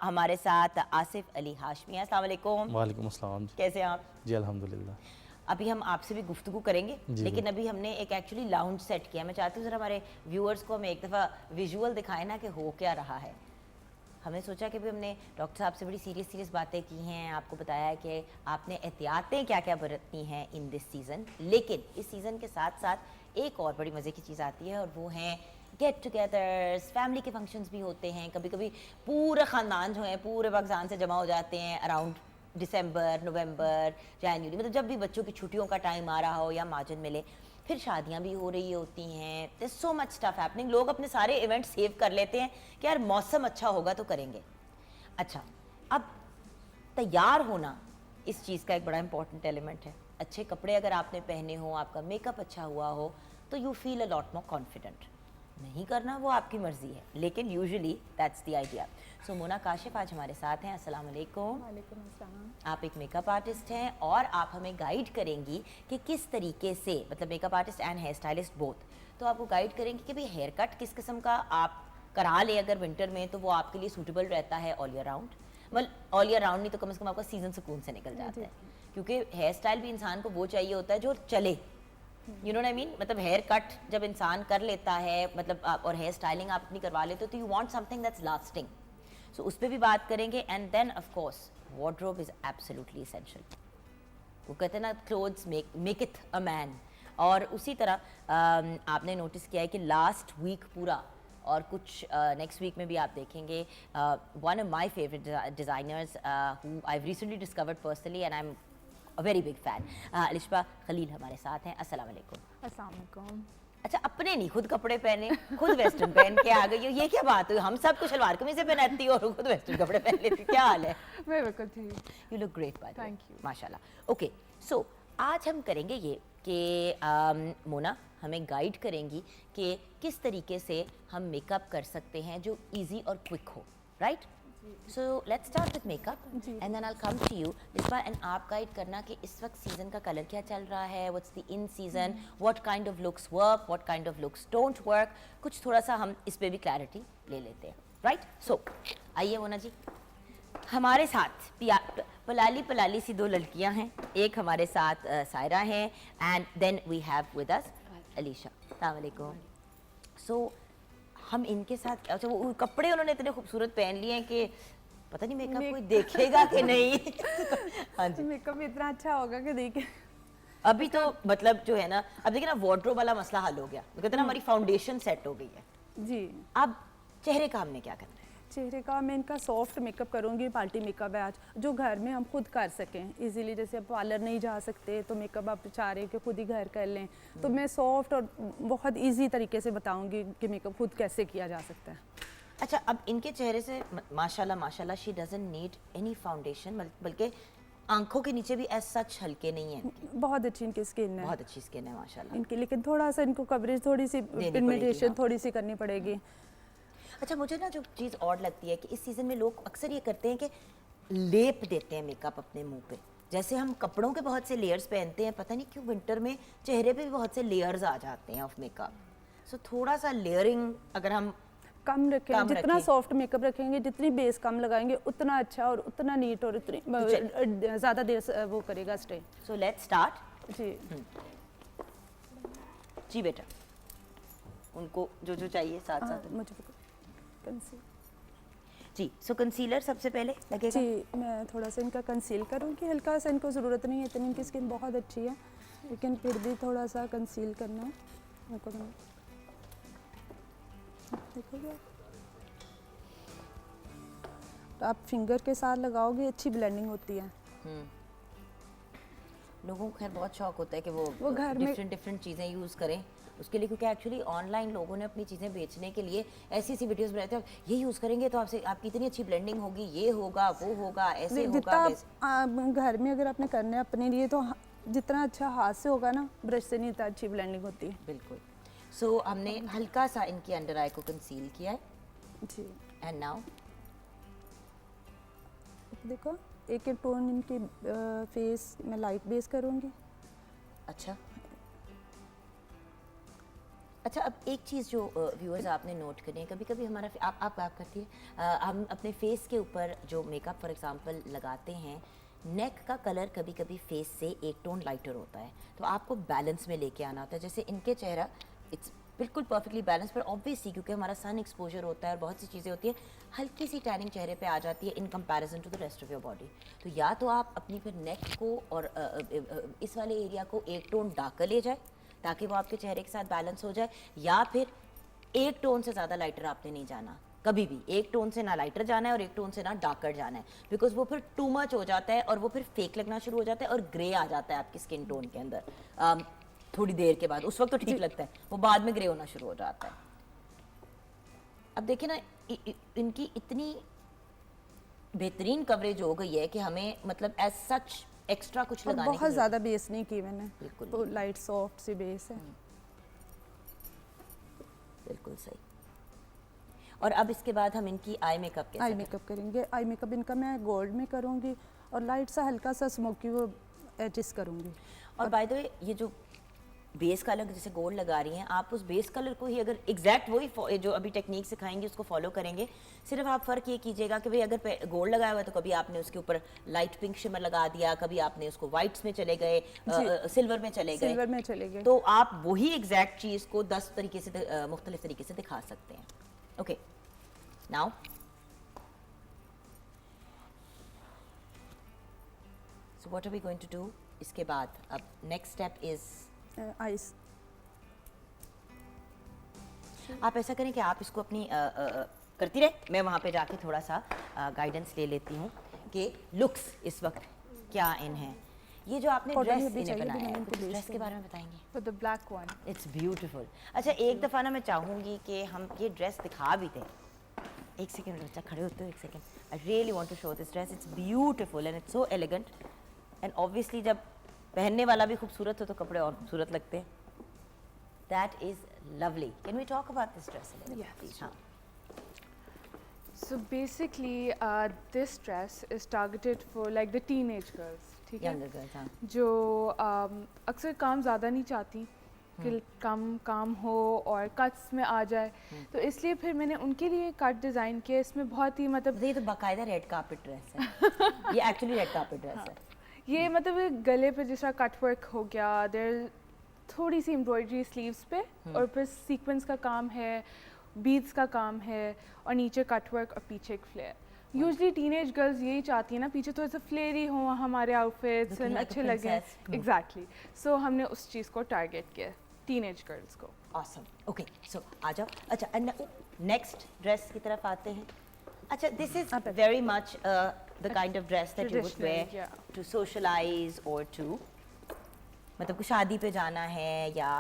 हमारे साथ आसिफ अली हाशमी। अस्सलाम वालेकुम। वालेकुम अस्सलाम। कैसे हैं आप? जी अल्हम्दुलिल्लाह। अभी हम आपसे भी गुफ्तगू करेंगे, लेकिन अभी हमने एक एक्चुअली लाउंज सेट किया। मैं चाहती हूँ ज़रा हमारे व्यूअर्स को हम एक दफ़ा विजुअल दिखाएं ना कि हो क्या रहा है। हमने सोचा कि भी हमने डॉक्टर साहब से बड़ी सीरियस बातें की हैं, आपको बताया है कि आपने एहतियातें क्या क्या बरतनी हैं इन दिस सीज़न। लेकिन इस सीज़न के साथ साथ एक और बड़ी मज़े की चीज़ आती है, और वो हैं गेट टुगेदर्स, फैमिली के फंक्शंस भी होते हैं। कभी कभी पूरे ख़ानदान जो है पूरे पाकिस्तान से जमा हो जाते हैं अराउंड दिसंबर, नवंबर, जनवरी, मतलब जब भी बच्चों की छुट्टियों का टाइम आ रहा हो या मार्जिन मिले। फिर शादियां भी हो रही होती हैं, there so much stuff happening. लोग अपने सारे इवेंट सेव कर लेते हैं कि यार मौसम अच्छा होगा तो करेंगे। अच्छा, अब तैयार होना इस चीज़ का एक बड़ा इंपॉर्टेंट एलिमेंट है। अच्छे कपड़े अगर आपने पहने हो, आपका मेकअप अच्छा हुआ हो, तो you feel a lot more confident. नहीं करना वो आपकी मर्जी है, लेकिन यूजुअली दैट्स द आइडिया। सो मोना काशिफ आज हमारे साथ हैं। अस्सलाम वालेकुम। वालेकुम अस्सलाम। आप एक मेकअप आर्टिस्ट हैं और आप हमें गाइड करेंगी कि किस तरीके से, मतलब makeup artist and hair stylist both, तो आपको गाइड करेंगे कि भाई हेयर कट किस किस्म का आप करा लें अगर विंटर में, तो वो आपके लिए सूटेबल रहता है ऑल ईयर राउंड। मतलब ऑल ईयर राउंड नहीं तो कम से कम आपका सीजन सुकून से निकल जाता है, क्योंकि हेयर स्टाइल भी इंसान को वो चाहिए होता है जो चले। You know what I mean, मतलब हेयर कट जब इंसान कर लेता है, मतलब और हेयर स्टाइलिंग आप अपनी करवा लेते हो, तो you want something that's lasting. So उस पर भी बात करेंगे। And then of course wardrobe is absolutely essential. वो कहते हैं ना, clothes make it a man. और उसी तरह आपने नोटिस किया है कि लास्ट वीक पूरा, और कुछ नेक्स्ट वीक में भी आप देखेंगे, one of my favourite designers who I have recently discovered personally and I am a very big fan, Alishba Khalil हमारे साथ हैं। अस्सलाम वालेकुम। अस्सलाम वालेकुम। अच्छा, अपने नहीं, खुद कपड़े पहने, खुद वेस्टर्न पहन के आ गई हो, ये क्या बात हुई? हम सब कुछ शलवार कमीज से पहनती हो और खुद वेस्टर्न कपड़े पहन लेती, क्या हाल है? मैं बिल्कुल ठीक। You look great bye the way, Thank you. माशाल्लाह। ओके, सो आज हम करेंगे ये कि मोना हमें गाइड करेंगी कि किस तरीके से हम मेकअप कर सकते हैं जो इजी और क्विक हो, right? So let's start with makeup and then I will come to you Misbah, and आप गाइड करना कि इस वक्त सीजन का कलर क्या चल रहा है, what's the in season, what kind of looks work, what kind of looks don't work. कुछ थोड़ा सा हम इस पे भी क्लैरिटी ले लेते हैं, राइट? सो आइए मोना जी, हमारे साथ पलाली पलाली सी दो लड़कियां हैं। एक हमारे साथ सायरा हैं, and then we have with us Alisha. अस्सलाम वालेकुम। सो हम इनके साथ, अच्छा वो कपड़े उन्होंने इतने खूबसूरत पहन लिए हैं कि पता नहीं मेकअप कोई देखेगा कि नहीं। हाँ जी, मेकअप इतना अच्छा होगा कि देखे। अभी तो मतलब जो है ना, अब देखिए ना, वार्डरोब वाला मसला हल हो गया, कहते हैं ना हमारी फाउंडेशन सेट हो गई है। जी, अब चेहरे का हमने क्या करना है? चेहरे का मैं इनका सॉफ्ट मेकअप करूँगी, पार्टी मेकअप है आज, जो घर में हम खुद कर सकें इजीली। जैसे आप पार्लर नहीं जा सकते तो मेकअप आप चाह रहे हैं कि खुद ही घर कर लें, तो मैं सॉफ्ट और बहुत इजी तरीके से बताऊँगी कि मेकअप खुद कैसे किया जा सकता है। अच्छा, अब इनके चेहरे से माशाल्लाह माशाल्लाह she doesn't need any foundation, बल्कि आंखों के नीचे भी एज सच हल्के नहीं है, बहुत अच्छी इनकी स्किन है बहुत अच्छी स्किन है माशाल्लाह इनकी, लेकिन थोड़ा सा इनको कवरेज थोड़ी सी पड़ेगी, पिगमेंटेशन हाँ। थोड़ी सी करनी पड़ेगी। अच्छा, मुझे ना जो चीज़ और लगती है कि इस सीज़न में लोग अक्सर ये करते हैं कि लेप देते हैं मेकअप अपने मुंह पे। जैसे हम कपड़ों के बहुत से लेयर्स पहनते हैं, पता नहीं क्यों विंटर में चेहरे पे भी बहुत से लेयर्स आ जाते हैं ऑफ मेकअप। सो थोड़ा सा लेयरिंग अगर हम कम रखें, कम जितना रखें। सॉफ्ट मेकअप रखेंगे, जितनी बेस कम लगाएंगे उतना अच्छा और उतना नीट और उतनी ज़्यादा देर वो करेगा स्टे। So let's start. जी जी बेटा, उनको जो जो चाहिए साथ हाँ, साथ। मुझे कंसील, जी, सो कंसीलर सबसे पहले लगेगा। जी मैं थोड़ा सा इनका कंसील करूँगी, हल्का सा, इनको ज़रूरत नहीं है इतनी, इनकी स्किन बहुत अच्छी है, लेकिन फिर भी थोड़ा सा कंसील करना है। देखोगे तो आप फिंगर के साथ लगाओगे, अच्छी ब्लेंडिंग होती है। लोगों को खैर बहुत शौक होता है कि वो घर में डिफरेंट चीज़ें यूज़ करें उसके लिए, क्योंकि एक्चुअली ऑनलाइन लोगों ने अपनी चीज़ें बेचने के लिए ऐसी ऐसी वीडियोस बनाते हैं, ये यूज़ करेंगे तो आपसे आपकी इतनी अच्छी ब्लेंडिंग होगी, ये होगा वो होगा, ऐसे जितना होगा वैसे। आप घर में अगर आपने करना है अपने लिए, तो जितना अच्छा हाथ से होगा ना, ब्रश से नहीं इतना अच्छी ब्लेंडिंग होती है। बिल्कुल। सो हमने हल्का सा इनकी अंडर आई को कंसील किया है, जी एंड नाउ देखो, एक एक टोन इनके फेस में लाइट बेस करूँगी। अच्छा अच्छा, अब एक चीज़ जो व्यूअर्स आपने नोट करनी है, कभी कभी हमारा आप करती है, हम अपने फेस के ऊपर जो मेकअप फॉर एग्जांपल लगाते हैं, नेक का कलर कभी कभी फेस से एक टोन लाइटर होता है, तो आपको बैलेंस में लेके आना होता है। जैसे इनके चेहरा इट्स बिल्कुल परफेक्टली बैलेंस, पर ऑब्वियसली क्योंकि हमारा सन एक्सपोजर होता है और बहुत सी चीज़ें होती है, हल्की सी टैनिंग चेहरे पे आ जाती है in comparison to the rest of your body. तो या तो आप अपनी फिर नेक को और इस वाले एरिया को एक टोन डार्कर ले जाए ताकि वो आपके चेहरे के साथ बैलेंस हो जाए, या फिर एक टोन से ज़्यादा लाइटर आपने नहीं जाना कभी भी, एक टोन से ना लाइटर जाना है और एक टोन से ना डार्कर जाना है, बिकॉज वो फिर टू मच हो जाता है और वो फिर फेक लगना शुरू हो जाता है और ग्रे आ जाता है आपकी स्किन टोन के अंदर थोड़ी देर के बाद। उस वक्त तो ठीक लगता है, वो बाद में ग्रे होना शुरू हो जाता है। अब देखिए ना, इनकी इतनी बेहतरीन कवरेज हो गई है कि हमें मतलब एज सच एक्स्ट्रा कुछ और लगाने की बहुत ज़्यादा बेस नहीं की मैंने, बिल्कुल तो लाइट सॉफ्ट सी बेस है। बिल्कुल सही। और अब इसके बाद हम इनकी आई मेकअप कैसे आई करें? मेकअप करेंगे। आई मेकअप इनका मैं गोल्ड में करूँगी और लाइट सा हल्का सा स्मोकी वो एडजस्ट करूँगी। और बाय द वे, ये जो बेस कलर जैसे गोल्ड लगा रही हैं आप, उस बेस कलर को ही अगर एग्जैक्ट वही जो अभी टेक्निक सिखाएंगे उसको फॉलो करेंगे, सिर्फ आप फ़र्क ये कीजिएगा कि भाई अगर गोल्ड लगाया हुआ है तो कभी आपने उसके ऊपर लाइट पिंक शिमर लगा दिया, कभी आपने उसको वाइट्स में चले गए, सिल्वर में चले गए, सिल्वर में चले गए, तो आप वही एग्जैक्ट चीज़ को 10 तरीके से मुख्तलिफ तरीके से दिखा सकते हैं। Okay, now so what are we going to do? इसके बाद अब नेक्स्ट स्टेप इज़ आइस। आप ऐसा करें कि आप इसको अपनी करती रहे, मैं वहाँ पे जाके थोड़ा सा गाइडेंस ले लेती हूँ कि लुक्स इस वक्त क्या इन है। ये जो आपने Cotton ड्रेस भी इन्हें चाहिए, बनाया भी है, मैंने कुछ इनको ड्रेस भेज के बारे में बताएंगे? For the black one. It's beautiful. अच्छा, एक दफ़ा ना मैं चाहूँगी कि हम ये ड्रेस दिखा भी दें। एक सेकेंड बच्चा, खड़े होते हो एक second. I really want to show this dress, it's beautiful and it's so elegant, and obviously जब पहनने वाला भी खूबसूरत हो तो कपड़े और खूबसूरत लगते हैं। That is lovely. Can we talk about this dress a little bit, Yes. please? हाँ. So basically, this dress is targeted for like the teenage girls. ठीक है? Younger girls, हाँ. जो अक्सर काम ज़्यादा नहीं चाहती कि कम काम हो और कट्स में आ जाए, तो इसलिए फिर मैंने उनके लिए कट डिज़ाइन किया। इसमें बहुत ही मतलब ये तो बाकायदा रेड कार्पेट ड्रेस है। ये एक्चुअली रेड कार्पेट ड्रेस है। ये मतलब ये गले पे जिस तरह कट वर्क हो गया, देयर थोड़ी सी एम्ब्रॉयडरी स्लीव्स पे, और फिर सीक्वेंस का काम है, बीड्स का काम है, और नीचे कट वर्क और पीछे एक फ्लेयर। यूजली टीनेज गर्ल्स यही चाहती है ना, पीछे तो ऐसे फ्लेयरी हो हमारे आउटफिट्स Looking like a अच्छे लगे। princess. एग्जैक्टली, सो हमने उस चीज़ को टारगेट किया टीनेज गर्ल्स को। Awesome. Okay, so आ जाओ। अच्छा, नेक्स्ट ड्रेस की तरफ आते हैं। अच्छा, this is very much the kind of dress that you would wear Traditional, yeah. to socialize or to, मतलब कुछ शादी पे जाना है या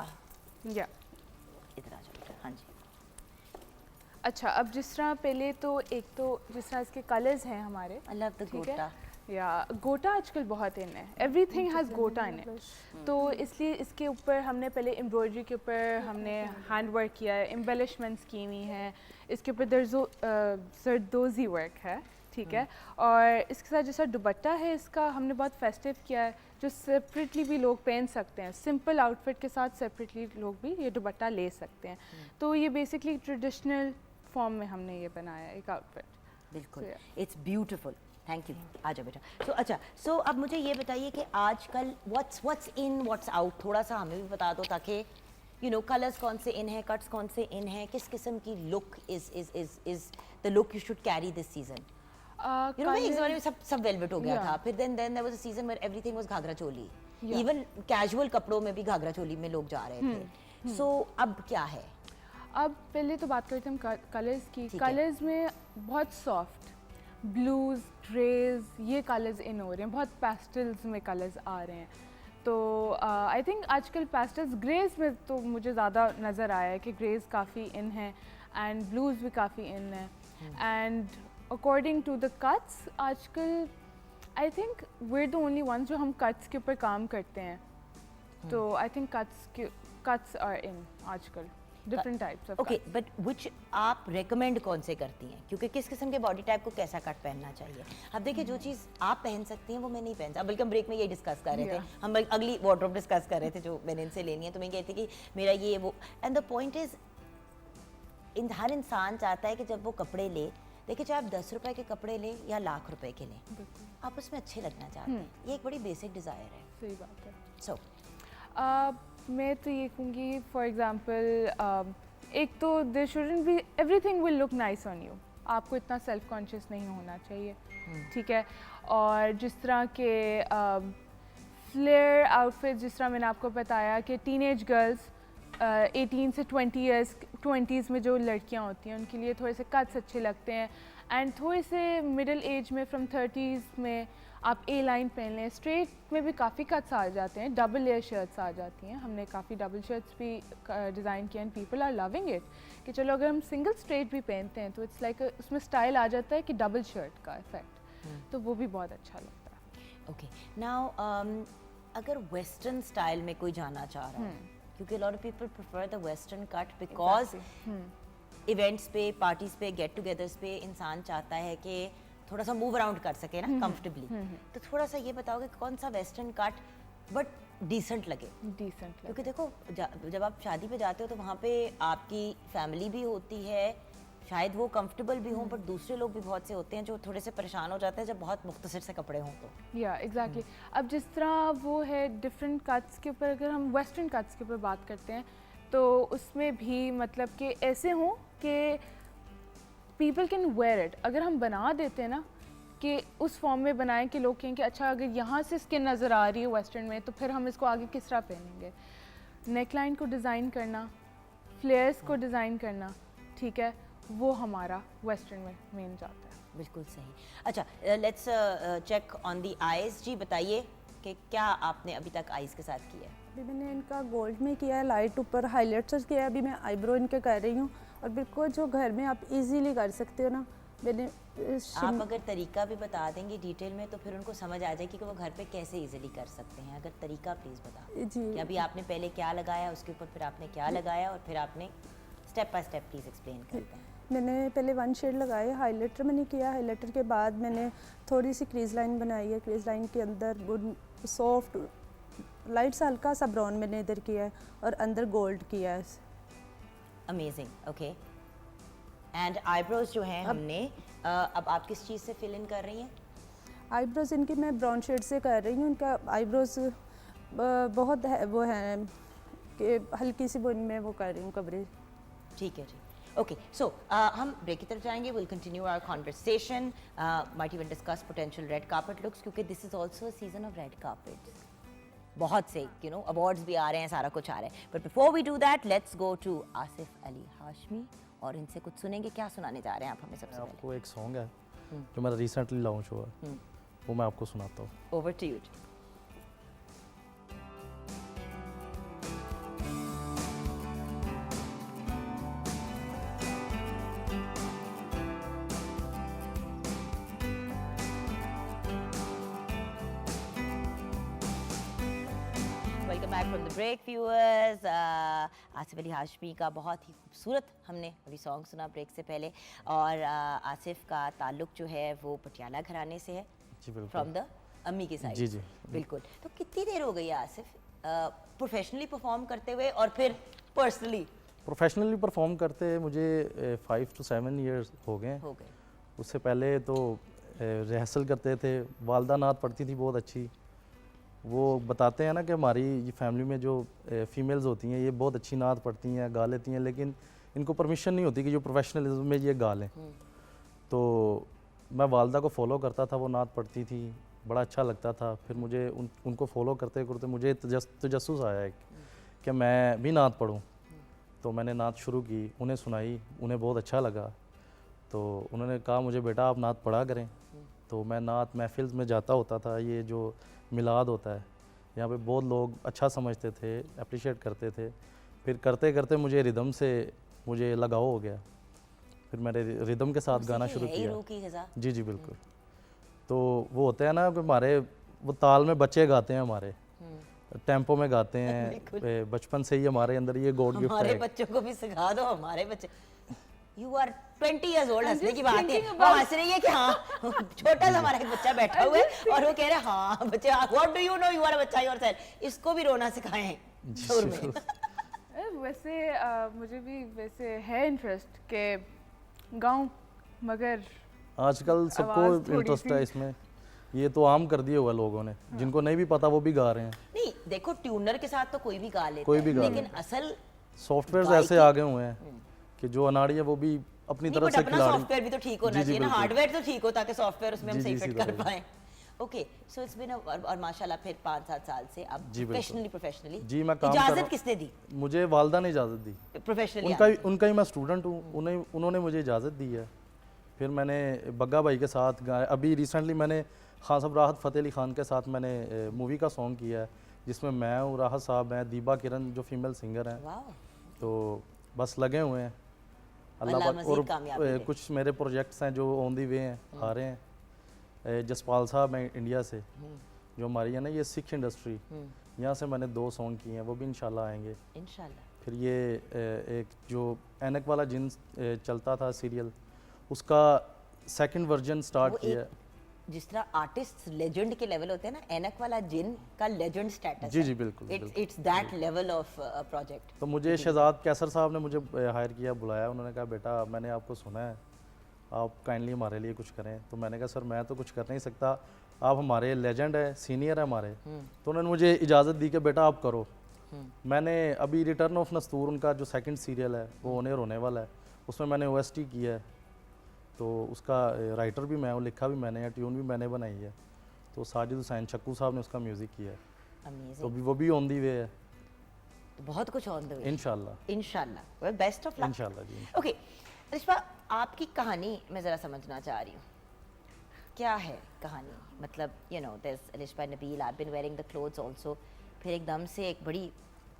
या इधर आ जाओ बेटा, हाँ जी। अच्छा, अब जिस तरह पहले तो एक तो जिस तरह इसके कलर्स हैं हमारे, I love the ठीक है, गोटा। या गोटा आजकल बहुत इन है, एवरीथिंग हैज़ गोटा इन इट, तो इसलिए इसके ऊपर हमने पहले एम्ब्रॉयडरी के ऊपर हमने हैंड वर्क किया है, एम्बेलिशमेंट्स की हुई हैं, इसके ऊपर जरदोजी वर्क है, ठीक है, और इसके साथ जैसा दुपट्टा है इसका हमने बहुत फेस्टिव किया है, जो सेपरेटली भी लोग पहन सकते हैं, सिंपल आउटफिट के साथ सेपरेटली लोग भी ये दुपट्टा ले सकते हैं, तो ये बेसिकली ट्रेडिशनल फॉर्म में हमने ये बनाया एक आउटफिट। बिल्कुल, So, it's beautiful, thank you. आ जाओ बेटा। सो अच्छा, सो अब मुझे ये बताइए कि आजकल व्हाट्स इन व्हाट्स आउट, थोड़ा सा हमें भी बता दो ताकि यू नो कलर्स कौन से इन है, कट्स कौन से इन है, किस किस्म की look is the look you should carry this season. You know एक ज़माने में सब वेलवेट हो गया Yeah. था, फिर then there was a season where everything was ghagra choli, Yeah. Even casual कपड़ों में भी घाघरा चोली में लोग जा रहे थे। सो अब क्या है? अब पहले तो बात करते हैं हम कलर्स की। ठीक है। कलर्स में बहुत सॉफ्ट ब्लूज, ग्रेज, ये कलर्स इन हो रहे हैं, बहुत पेस्टल्स में कलर्स आ रहे हैं, तो आई थिंक आजकल पेस्टल्स ग्रेज में तो मुझे ज़्यादा नज़र आया है कि ग्रेज काफ़ी इन है एंड ब्लूज भी काफ़ी इन है, and according to the cuts आजकल I think we're the only ones जो हम कट्स के ऊपर काम करते हैं, तो I think cuts are in आजकल, different types of okay, but which आप रेकमेंड कौन से करती हैं, क्योंकि किस किस्म के बॉडी टाइप को कैसा कट पहनना चाहिए? अब देखिए, जो चीज़ आप पहन सकती हैं वो मैं नहीं पहन सकती। बल्कि हम ब्रेक में यही डिस्कस कर रहे थे, हम अगली वार्डरोब डिस्कस कर रहे थे जो मैंने इनसे लेनी है, तो मैं कहती थी कि मेरा ये वो, एंड द पॉइंट इज हर इंसान चाहता है कि जब वो कपड़े ले, देखिए चाहे आप 10 रुपए के कपड़े लें या लाख रुपए के लें, आप उसमें अच्छे लगना चाहते हैं। ये एक बड़ी बेसिक डिज़ायर है। सही बात है। सो मैं तो ये कहूँगी फॉर एग्ज़ाम्पल एक तो there shouldn't be everything will look nice on you, आपको इतना सेल्फ कॉन्शियस नहीं होना चाहिए, ठीक है, और जिस तरह के फ्लेयर आउटफिट, जिस तरह मैंने आपको बताया कि टीनेज गर्ल्स 18 से 20s में जो लड़कियां होती हैं उनके लिए थोड़े से कट्स अच्छे लगते हैं, एंड थोड़े से मिडिल एज में फ्रॉम 30s में आप ए लाइन पहन लें, स्ट्रेट में भी काफ़ी कट्स आ जाते हैं, डबल लेयर शर्ट्स आ जाती हैं, हमने काफ़ी डबल शर्ट्स भी डिज़ाइन किए and people are loving it, कि चलो अगर हम सिंगल स्ट्रेट भी पहनते हैं तो इट्स लाइक उसमें स्टाइल आ जाता है कि डबल शर्ट का इफेक्ट, तो वो भी बहुत अच्छा लगता है। ओके, नाउ अगर वेस्टर्न स्टाइल में कोई जाना चाह रहा है, क्योंकि lot of people prefer the western cut because events पे, पार्टीज पे, गेट टुगेदर्स पे इंसान चाहता है कि थोड़ा सा मूव अराउंड कर सके ना कंफर्टेबली, तो थोड़ा सा ये बताओगे कौन सा वेस्टर्न कट बट डिसेंट लगे? डिसेंट क्योंकि देखो जब आप शादी पे जाते हो तो वहाँ पे आपकी फैमिली भी होती है, शायद वो कंफर्टेबल भी हों, पर दूसरे लोग भी बहुत से होते हैं जो थोड़े से परेशान हो जाते हैं जब बहुत मुख्तसर से कपड़े हों तो। या एग्जैक्टली, अब जिस तरह वो है डिफरेंट कट्स के ऊपर, अगर हम वेस्टर्न कट्स के ऊपर बात करते हैं तो उसमें भी मतलब कि ऐसे हों कि पीपल कैन वेयर इट, अगर हम बना देते हैं ना कि उस फॉर्म में बनाएं कि लोग कहें कि अच्छा अगर यहाँ से स्किन नज़र आ रही है वेस्टर्न में तो फिर हम इसको आगे किस तरह पहनेंगे। नेकलाइन को डिज़ाइन करना, फ्लेयर्स को डिज़ाइन करना, ठीक है, वो हमारा वेस्टर्न में मेन जाता है। बिल्कुल सही। अच्छा, let's check on the eyes. जी बताइए कि क्या आपने अभी तक आईज के साथ किया है? अभी मैंने इनका गोल्ड में किया है, लाइट ऊपर हाईलाइट्स किया है, अभी मैं आईब्रो इनके कर रही हूँ, और बिल्कुल जो घर में आप इजीली कर सकते हो ना। मैंने आप अगर तरीका भी बता देंगे डिटेल में तो फिर उनको समझ आ जाएगी कि वो घर पे कैसे इजीली कर सकते हैं। अगर तरीका प्लीज़ बता जी, कि अभी आपने पहले क्या लगाया, उसके ऊपर फिर आपने क्या लगाया, और फिर आपने step by step please explain करते हैं। मैंने पहले 1 शेड लगाए, हाईलाइटर मैंने किया, हाईलाइटर के बाद मैंने थोड़ी सी क्रीज लाइन बनाई है, क्रीज लाइन के अंदर सॉफ्ट लाइट सा हल्का सा ब्राउन मैंने इधर किया है, और अंदर गोल्ड किया है। Amazing, okay. एंड आईब्रोज जो हैं हमने अब आप किस चीज़ से फिल इन कर रही हैं? आईब्रोज इनकी मैं ब्राउन शेड से कर रही हूँ। इनका आईब्रोज बहुत है, वो है कि हल्की सी वो इनमें वो कर रही हूँ कवरेज। ठीक है जी, ओके। सो हम ब्रेक की तरफ जाएंगे, will continue our conversation, might even discuss potential red carpet looks, क्योंकि this is also a season of red carpets. बहुत से यू नो अवार्ड्स भी आ रहे हैं, सारा कुछ आ रहा है, but before we do that let's go to Asif Ali Hashmi और इनसे कुछ सुनेंगे। क्या सुनाने जा रहे हैं आप हमें सबसे पहले? आपको एक सॉन्ग है जो मेरा रिसेंटली लॉन्च हुआ है, वो मैं आपको सुनाता हूँ। Over to you. Welcome back from the break viewers. Asif Ali Hashmi का बहुत ही खूबसूरत हमने अभी सॉन्ग सुना ब्रेक से पहले, और आसिफ का ताल्लुक जो है वो पटियाला घराने से है, जी बिल्कुल। फ्रॉम द अम्मी की साइड। जी जी बिल्कुल। तो कितनी देर हो गई है आसिफ प्रोफेशनली परफॉर्म करते हुए और फिर पर्सनली? प्रोफेशनली परफॉर्म करते मुझे 5 to 7 ईयर्स हो गए हैं। हो गए। उससे पहले तो रिहर्सल करते थे, वालदा नात पढ़ती थी बहुत अच्छी। वो बताते हैं ना कि हमारी ये फैमिली में जो फीमेल्स होती हैं ये बहुत अच्छी नात पढ़ती हैं, गा लेती हैं, लेकिन इनको परमिशन नहीं होती कि जो प्रोफेशनलिज्म में ये गा लें। तो मैं वालदा को फॉलो करता था, वो नात पढ़ती थी, बड़ा अच्छा लगता था। फिर मुझे उनको फॉलो करते करते मुझे तजस्सुस आया है कि मैं भी नात पढ़ूं। तो मैंने नात शुरू की, उन्हें सुनाई, उन्हें बहुत अच्छा लगा। तो उन्होंने कहा मुझे बेटा आप नात पढ़ा करें। तो मैं नात महफिल में जाता होता था, ये जो मिलाद होता है यहाँ पे बहुत लोग अच्छा समझते थे, अप्रिशिएट करते थे। फिर करते करते मुझे रिदम से मुझे लगाव हो गया, फिर मैंने रिदम के साथ गाना शुरू है ही किया। रूह की ग़िज़ा। जी जी बिल्कुल। तो वो होता है ना कि हमारे वो ताल में बच्चे गाते हैं, हमारे टेम्पो में गाते हैं, बचपन से ही हमारे अंदर ये गॉड गिफ्ट हमारे है। बच्चों को भी सिखा दो, हमारे बच्चे। यू आर 20 years old, हंसने की just बात है। thinking वो about- हंस रही है कि हाँ छोटा सा हमारा एक बच्चा बैठा हुआ है और वो कह रहा है हाँ बच्चे, what do you know, you are a बच्चा योरसेल्फ। इसको भी रोना सिखाएं सुर में। वैसे मुझे भी वैसे है इंटरेस्ट के गाऊं, मगर आजकल सबको आवाज़ थोड़ी इंटरेस्ट सी- है इसमें, ये तो आम कर दिए हुआ लोगों ने, जिनको नहीं भी पता वो भी गा रहे हैं। नहीं देखो, ट्यूनर के साथ तो कोई भी गा लेता कोई है, भी गा लेकिन असल सॉफ्टवेयर गायकी- ऐसे आ गए हुए हैं कि जो अनाड़ी है वो भी अपनी नहीं, तरफ बट से अपना खिलाड़ी। सॉफ्टवेयर भी तो ठीक होना जी, जी, चाहिए ना, बिल्कुल। हार्डवेयर तो ठीक हो ताकि सॉफ्टवेयर उसमें हम जी, सही जी, फिट सीधा कर वही। पाएं। ओके, सो इट्स बीन और माशाल्लाह फिर 5-7 साल से अब जी, बिल्कुल। प्रोफेशनली जी, मैं काम कर रहा इजाजत हूँ। किसने दी मुझे वालदा ने इजाज़त दी, प्रोफेशनली? उनका ही मैं स्टूडेंट हूँ, उन्होंने मुझे इजाज़त दी है। फिर मैंने बग्गा भाई के साथ गाया, अभी रिसेंटली मैंने खान साहब राहत फ़तेह अली खान के साथ मैंने मूवी का सॉन्ग किया है, जिसमें मैं हूँ, राहत साहब हैं, दीबा किरण जो फीमेल सिंगर हैं। वाह, तो बस लगे हुए हैं अल्लाह पाक। मज़ीद और कामयाबी दे। कुछ मेरे प्रोजेक्ट्स हैं जो ऑन दी वे हैं, आ रहे हैं। जसपाल साहब हैं इंडिया से, जो हमारी है ना ये सिख इंडस्ट्री, यहाँ से मैंने 2 सॉन्ग किए हैं, वो भी इंशाल्लाह आएंगे। इंशाल्लाह। फिर ये एक जो ऐनक वाला जिन चलता था सीरियल, उसका सेकंड वर्जन स्टार्ट वो किया एक जिस तरह आर्टिस्ट लेजेंड के लेवल होते हैं ना, ऐनक वाला जिन का लेजेंड स्टेटस जी, जी, बिल्कुल, बिल्कुल। It's that level of project. तो मुझे शहजाद कैसर साहब ने मुझे हायर किया, बुलाया, उन्होंने कहा बेटा मैंने आपको सुना है, आप काइंडली हमारे लिए कुछ करें। तो मैंने कहा सर मैं तो कुछ कर नहीं सकता, आप हमारे लेजेंड है, सीनियर है हमारे। तो उन्होंने मुझे इजाज़त दी कि बेटा आप करो। मैंने अभी रिटर्न ऑफ नस्तूर, उनका जो सेकंड सीरियल है वो ऑन एयर होने वाला है, उसमें मैंने OST किया है। तो उसका राइटर भी मैं हूँ, लिखा भी मैंने है, ट्यून भी मैंने बनाई है। तो साजिद हुसैन चक्कू साहब ने उसका म्यूज़िक किया है। तो अमेजिंग, वो भी ऑन दी वे है तो बहुत कुछ ऑन द वे इंशाल्लाह। इंशाल्लाह। Well, best of luck. इंशाल्लाह जी। ओके रिश्वा, आपकी कहानी मैं ज़रा समझना चाह रही हूँ, क्या है कहानी? मतलब you know this Rishwa Nabeel, I been wearing the clothes also. फिर एकदम से एक बड़ी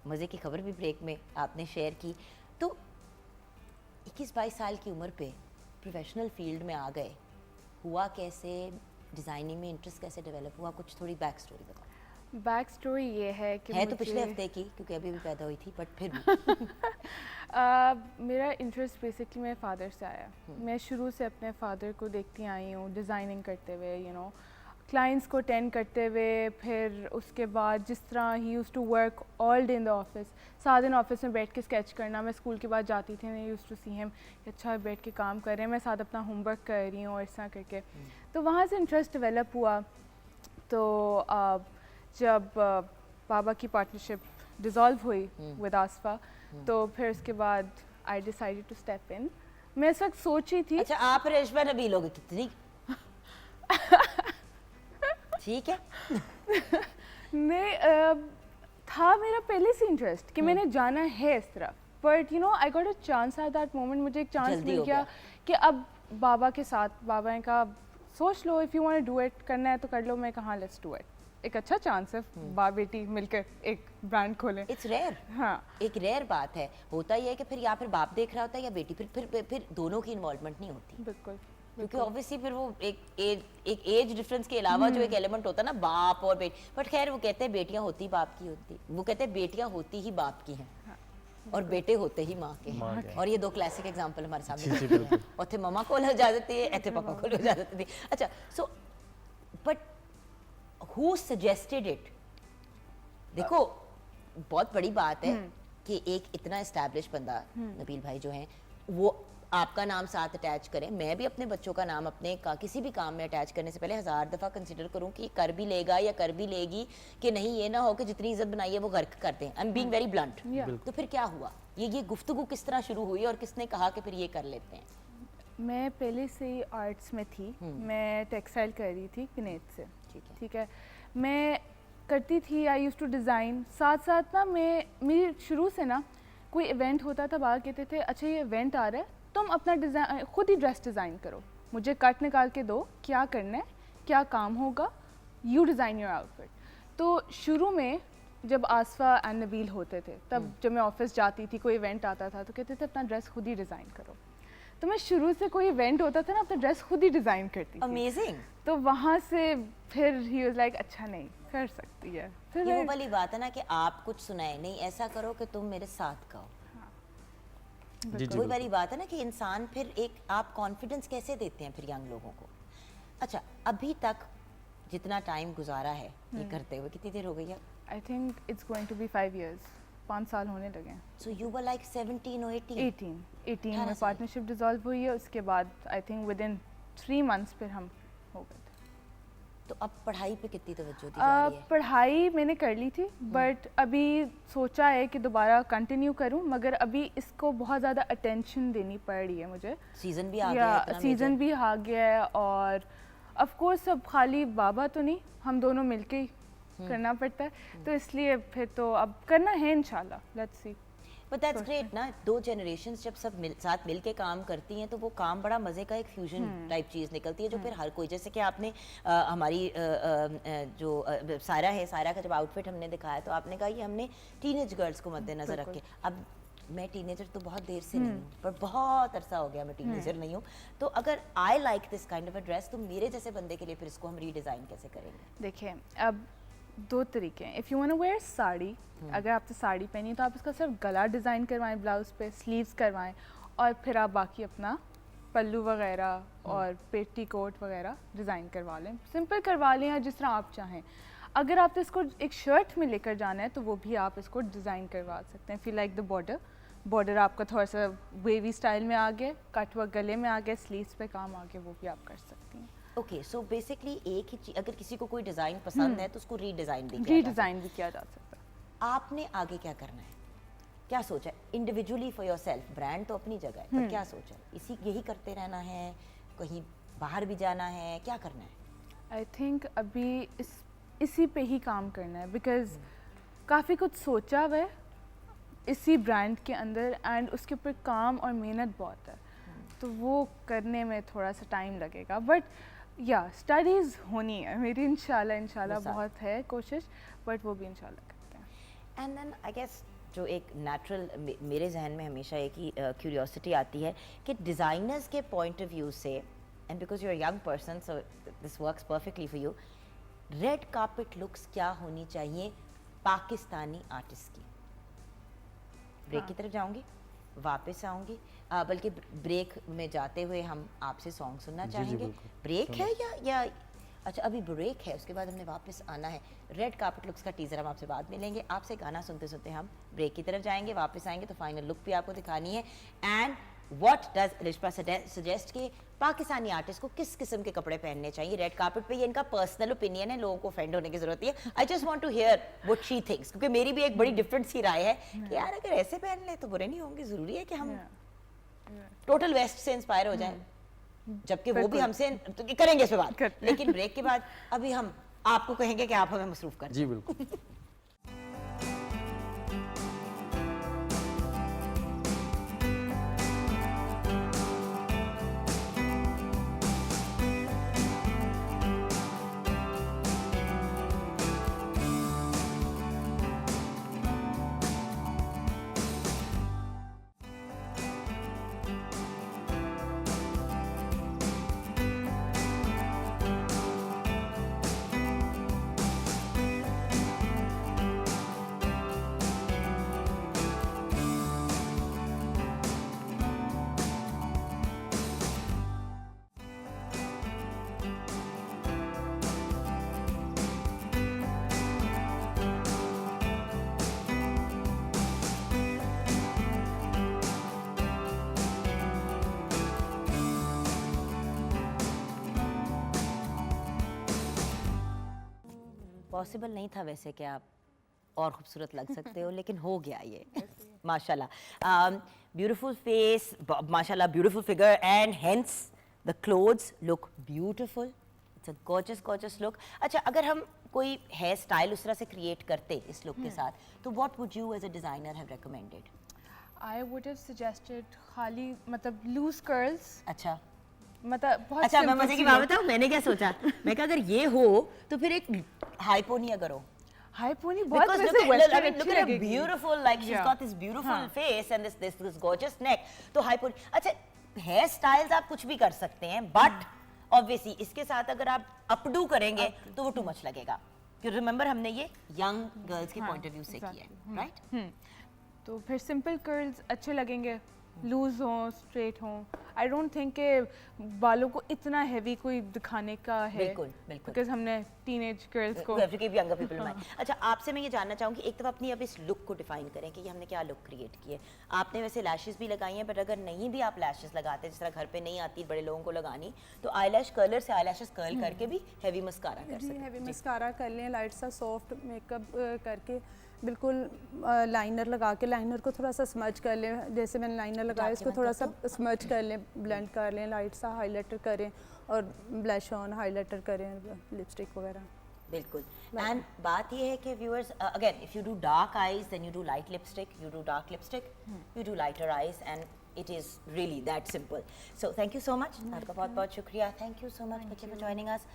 मज़े की खबर भी ब्रेक में आपने शेयर की। तो 21-22 साल की उम्र पे प्रोफेशनल फील्ड में आ गए, हुआ कैसे? डिज़ाइनिंग में इंटरेस्ट कैसे डेवलप हुआ? कुछ थोड़ी बैक स्टोरी बताओ। बैक स्टोरी ये है कि है तो पिछले मुझे- हफ्ते की, क्योंकि अभी भी पैदा हुई थी, बट फिर भी मेरा इंटरेस्ट बेसिकली मेरे फादर से आया। मैं शुरू से अपने फादर को देखती आई हूँ डिज़ाइनिंग करते हुए, यू नो, क्लाइंट्स को अटेंड करते हुए। फिर उसके बाद जिस तरह ही use to work all day in the office, सारा दिन ऑफिस में बैठ के स्केच करना। मैं स्कूल के बाद जाती थी, मैं यूज़ टू सी हिम, अच्छा बैठ के काम कर रहे हैं, मैं साथ अपना होमवर्क कर रही हूँ और इस तरह करके। तो वहाँ से इंटरेस्ट डेवलप हुआ। तो जब बाबा की पार्टनरशिप डिज़ोल्व हुई विद आसफा, तो फिर उसके बाद I decided to step in. मैं इस वक्त सोच रही थी, अच्छा आप रेशमा नबील हो गए कितनी? ठीक है। नहीं था मेरा पहले से इंटरेस्ट कि मैंने जाना है इस तरफ, but you know I got a chance at that moment, मुझे एक चांस जल्दी मिल हो गया गया। कि अब बाबा के साथ, बाबा ने कहा सोच लो, if you want to do it, करना है तो कर लो। मैं कहा लेट्स डू इट, एक अच्छा चांस है बाप बेटी मिलकर एक ब्रांड खोलें। इट्स रेयर, हाँ एक रेयर बात है। होता ही है कि फिर या फिर बाप देख रहा होता है या बेटी, फिर दोनों की इन्वॉल्वमेंट नहीं होती, बिल्कुल। क्योंकि ऑब्वियसली फिर वो एक एज डिफरेंस के अलावा जो एक एलिमेंट होता है ना बाप और बेटी, बट खैर वो कहते हैं बेटियां होती बाप की होती, वो कहते हैं बेटियां होती ही बाप की हैं और बेटे होते ही माँ के माँ हैं। के। और ये दो क्लासिक एग्जांपल हमारे सामने जी, जी, हैं। बिल्कुल। ਉੱਥੇ मम्मा ਕੋਲ इजाजत है, ਇੱਥੇ पापा ਕੋਲ इजाजत थी। अच्छा, so but who suggested it? देखो बहुत बड़ी बात है कि एक इतना एस्टैब्लिश बंदा नबील भाई जो हैं वो आपका नाम साथ अटैच करें। मैं भी अपने बच्चों का नाम अपने का किसी भी काम में अटैच करने से पहले 1000 दफ़ा कंसिडर करूं कि कर भी लेगा या कर भी लेगी कि नहीं। ये ना हो कि जितनी इज्जत बनाई है वो गर्क करते हैं। I am being very blunt. तो फिर क्या हुआ? ये गुफ्तगू किस तरह शुरू हुई और किसने कहा कि फिर ये कर लेते हैं? मैं पहले से ही आर्ट्स में थी, मैं टेक्सटाइल कर रही थी किनेट से। ठीक है, मैं करती थी, आई यूज़ टू डिज़ाइन। साथ साथ ना मेरी शुरू से ना कोई इवेंट होता था, बाहर कहते थे अच्छा ये इवेंट आ रहा है, तुम अपना डिज़ाइन खुद ही ड्रेस डिज़ाइन करो, मुझे कट निकाल के दो, क्या करना है, क्या काम होगा, यू डिज़ाइन योर आउटफिट। तो शुरू में जब आसफा एंड नबील होते थे, तब जब मैं ऑफिस जाती थी, कोई इवेंट आता था तो कहते थे अपना ड्रेस खुद ही डिज़ाइन करो। तो मैं शुरू से कोई इवेंट होता था ना अपना ड्रेस खुद ही डिज़ाइन करती थी। अमेजिंग। तो वहाँ से फिर ही वाज लाइक अच्छा नहीं कर सकती है। फिर ये वो मैं- वाली बात है ना कि आप कुछ सुनाए नहीं, ऐसा करो कि तुम मेरे साथ गाओ। जी जी वही वाली बात है ना कि इंसान फिर एक आप कॉन्फिडेंस कैसे देते हैं फिर यंग लोगों को। अच्छा, अभी तक जितना टाइम गुजारा है ये करते हुए, कितनी देर हो गई है? I think it's going to be 5 years, 5 साल होने लगे हैं। So you were like 17 or 18? 18 18 में साल। पार्टनरशिप डिसॉल्व हुई है, उसके बाद I think with in 3 months फिर हम हो गए थे। तो अब पढ़ाई पे कितनी तवज्जो दी जा रही है? पढ़ाई मैंने कर ली थी, बट अभी सोचा है कि दोबारा कंटिन्यू करूं, मगर अभी इसको बहुत ज़्यादा अटेंशन देनी पड़ रही है मुझे। सीजन भी आ गया है इतना सीज़न major। भी आ गया है, और ऑफ कोर्स अब खाली बाबा तो नहीं, हम दोनों मिलके ही करना पड़ता है, तो इसलिए फिर तो अब करना है इंशाल्लाह, let's see. But that's great ना, दो जनरेशंस जब सब साथ मिल के काम करती हैं तो वो काम बड़ा मज़े का एक फ्यूजन टाइप चीज़ निकलती है जो फिर हर कोई, जैसे कि आपने हमारी जो सारा है, सारा का जब आउटफिट हमने दिखाया तो आपने कहा ये हमने टीनेज गर्ल्स को मद्देनज़र रख के। अब मैं टीनेजर तो बहुत देर से नहीं हूँ, पर बहुत अरसा हो गया मैं टीनेजर नहीं हूँ, तो अगर I like this kind of a dress तो मेरे जैसे बंदे के लिए फिर इसको हम रीडिज़ाइन कैसे करेंगे? देखिए अब 2 तरीके हैं। If you want to wear sari, अगर आपने साड़ी पहनी है तो आप इसका सिर्फ गला डिज़ाइन करवाएं, ब्लाउज पे स्लीव्स करवाएं, और फिर आप बाकी अपना पल्लू वगैरह और पेटी कोट वगैरह डिज़ाइन करवा लें, सिंपल करवा लें या जिस तरह आप चाहें। अगर आपने इसको एक शर्ट में लेकर जाना है तो वो भी आप इसको डिज़ाइन करवा सकते हैं। फील लाइक द बॉर्डर आपका थोड़ा सा वेवी स्टाइल में आ गया, कट वर्क गले में आ गया, स्लीव्स पे काम आ गया, वो भी आप कर सकती हैं। ओके, सो बेसिकली एक ही चीज, अगर किसी को कोई डिज़ाइन पसंद है तो उसको रीडिज़ाइन भी किया जा रीडिज़ाइन भी किया जा सकता है। सकता है। आपने आगे क्या करना है, क्या सोचा है इंडिविजुअली फॉर योरसेल्फ? ब्रांड तो अपनी जगह है, पर क्या सोचा है? यही करते रहना है, कहीं बाहर भी जाना है, क्या करना है? आई थिंक अभी इसी पे ही काम करना है, बिकॉज काफ़ी कुछ सोचा हुआ है इसी ब्रांड के अंदर, एंड उसके ऊपर काम और मेहनत बहुत है, तो वो करने में थोड़ा सा टाइम लगेगा। बट या स्टडीज़ होनी है मेरी, इंशाल्लाह बहुत है कोशिश, बट वो भी इंशाल्लाह करते हैं। एंड देन आई गेस जो एक नेचुरल मेरे जहन में हमेशा एक ही क्यूरियोसिटी आती है कि डिज़ाइनर्स के पॉइंट ऑफ व्यू से, and because you are young person so this works perfectly for you, red carpet looks क्या होनी चाहिए पाकिस्तानी आर्टिस्ट की? ब्रेक की तरफ जाऊंगी, वापस आऊंगी, बल्कि ब्रेक में जाते हुए हम आपसे सॉन्ग सुनना चाहेंगे। बिल्कुल। ब्रेक है या अच्छा अभी ब्रेक है, उसके बाद हमने वापस आना है। रेड कार्पेट लुक्स का टीज़र हम आपसे बाद में लेंगे, आपसे गाना सुनते सुनते हम ब्रेक की तरफ जाएंगे, वापस आएंगे तो फाइनल लुक भी आपको दिखानी है। And what does Lishba suggest कि पाकिस्तानी आर्टिस्ट को किस किस्म के कपड़े पहनने चाहिए रेड कार्पेट पे? ये इनका पर्सनल ओपिनियन है, लोगों को ऑफेंड होने की जरूरत नहीं है। I just want to hear what she thinks, क्योंकि मेरी भी एक बड़ी डिफरेंट सी राय है कि यार अगर ऐसे पहन ले तो बुरे नहीं होंगे, जरूरी है कि हम टोटल वेस्ट से इंस्पायर हो जाएं, जबकि वो भी हमसे तो करेंगे इस पे बात, लेकिन ब्रेक के बाद अभी हम आपको कहेंगे कि आप हमें मसरूफ कर जी बिल्कुल। पॉसिबल नहीं था वैसे कि आप और खूबसूरत लग सकते हो, लेकिन हो गया ये माशाल्लाह। ब्यूटीफुल फेस, माशाल्लाह beautiful figure, and hence the clothes look beautiful. It's a gorgeous look. अच्छा, अगर हम कोई हेयर स्टाइल उस तरह से क्रिएट करते इस लुक के साथ, तो what would you as a designer have recommended? I would have suggested खाली मतलब loose curls, अच्छा मतलब बहुत अच्छा, मैं simple मजे की सी बात look। बताऊं, मैंने क्या सोचा, मैं कहा अगर ये हो तो फिर एक हाई पोनिया करो। हाई पोनी बहुत Because वैसे look western at अच्छी her लगेगी। beautiful, like she's Yeah. got this beautiful हाँ। face and this gorgeous neck. तो हाई पोनी, अच्छा हेयर स्टाइल्स आप कुछ भी कर सकते हैं, बट ऑब्वियसली इसके साथ अगर आप अपडू करेंगे तो वो टू मच लगेगा। क्योंकि रिमेंबर हमने ये यंग गर्ल्स के पॉइंट ऑफ व्यू से किया है, राइट? तो फिर सिंपल कर्ल्स अच्छे लगेंगे, लूज हों, स्ट्रेट हों। आई डोंट थिंक के बालों को इतना हैवी कोई दिखाने का है, बिल्कुल, बिल्कुल। बिकॉज हमने टीनेज गर्ल्स को We have to keep younger people in mind. अच्छा, आपसे मैं ये जानना चाहूँगी, एक तो अपनी अब इस लुक को डिफाइन करें कि ये हमने क्या लुक क्रिएट की है। आपने वैसे लैशेस भी लगाई हैं, बट अगर नहीं भी आप लैशेस लगाते, जिस तरह घर पे नहीं आती बड़े लोगों को लगानी, तो आईलैश कर्लर से आईलैशेस कर्ल करके भी हैवी मस्कारा कर जी सकते हैवी हैं। मस्कारा कर लें, लाइट सा सॉफ्ट मेकअप करके बिल्कुल लाइनर लगा के लाइनर को थोड़ा सा स्मज कर लें, जैसे मैंने लाइनर लगाया इसको थोड़ा सा स्मज कर लें, ब्लेंड कर लें, लाइट सा हाइलाइटर करें और ब्लश ऑन हाइलाइटर करें, लिपस्टिक वगैरह। बिल्कुल। एंड बात ये है कि viewers, again if you do dark eyes then you do light lipstick, you do dark lipstick, you do lighter eyes, and it is really that simple. So thank you so much, आपका बहुत बहुत शुक्रिया। थैंक यू सो मच बच्चे फॉर जॉइनिंग अस।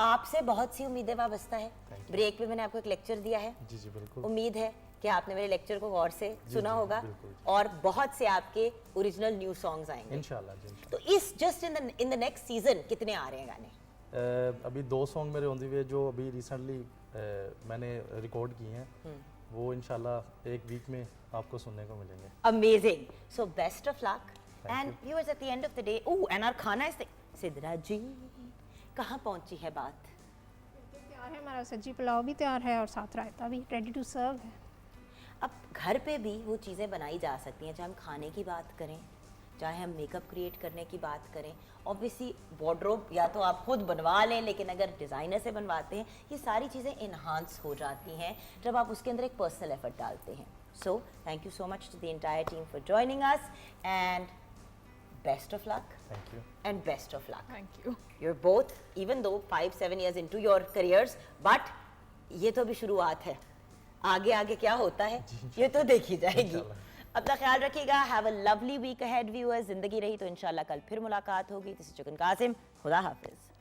आपसे बहुत सी उम्मीदें वाबस्ता है। ब्रेक में मैंने आपको एक लेक्चर दिया है, जी जी बिल्कुल। उम्मीद है कि आपने मेरे लेक्चर को गौर से सुना जी, होगा, बिल्कुल। और बहुत से आपके ओरिजिनल न्यू सॉन्ग्स आएंगे इंशाल्लाह जी, इंशाल्लाह। तो इस just in the next season कितने आ रहे हैं गाने? अभी 2 सॉन्ग मेरे ऑन दी वे जो अभी रिसेंटली मैंने रिकॉर्ड किए हैं, वो इंशाल्लाह एक वीक में आपको सुनने को मिलेंगे। Amazing. So best of luck. Thank And viewers, at the end of the day, oh, and our खाना is सिद्रा जी, कहाँ पहुँची है बात? तैयार है, हमारा सब्जी पुलाव भी तैयार है और साथ रायता भी रेडी टू सर्व है। अब घर पे भी वो चीज़ें बनाई जा सकती हैं, चाहे हम खाने की बात करें, चाहे हम मेकअप क्रिएट करने की बात करें। ऑब्वियसली वार्डरोब या तो आप खुद बनवा लें, लेकिन अगर डिज़ाइनर से बनवाते हैं, ये सारी चीज़ें इन्हांस हो जाती हैं जब आप उसके अंदर एक पर्सनल एफर्ट डालते हैं। So thank you so much to the entire team for joining us, and best of luck thank you. and best of luck. Thank you. You're both, even though 5-7 years into your careers, but ये तो अभी शुरुआत है, आगे आगे क्या होता है ये तो देखी जाएगी। अपना ख्याल रखिएगा। Have a lovely week ahead viewers. जिंदगी रही तो इंशाल्लाह कल फिर मुलाकात होगी। दिस इज चिकन कासिम, खुदा हाफिज।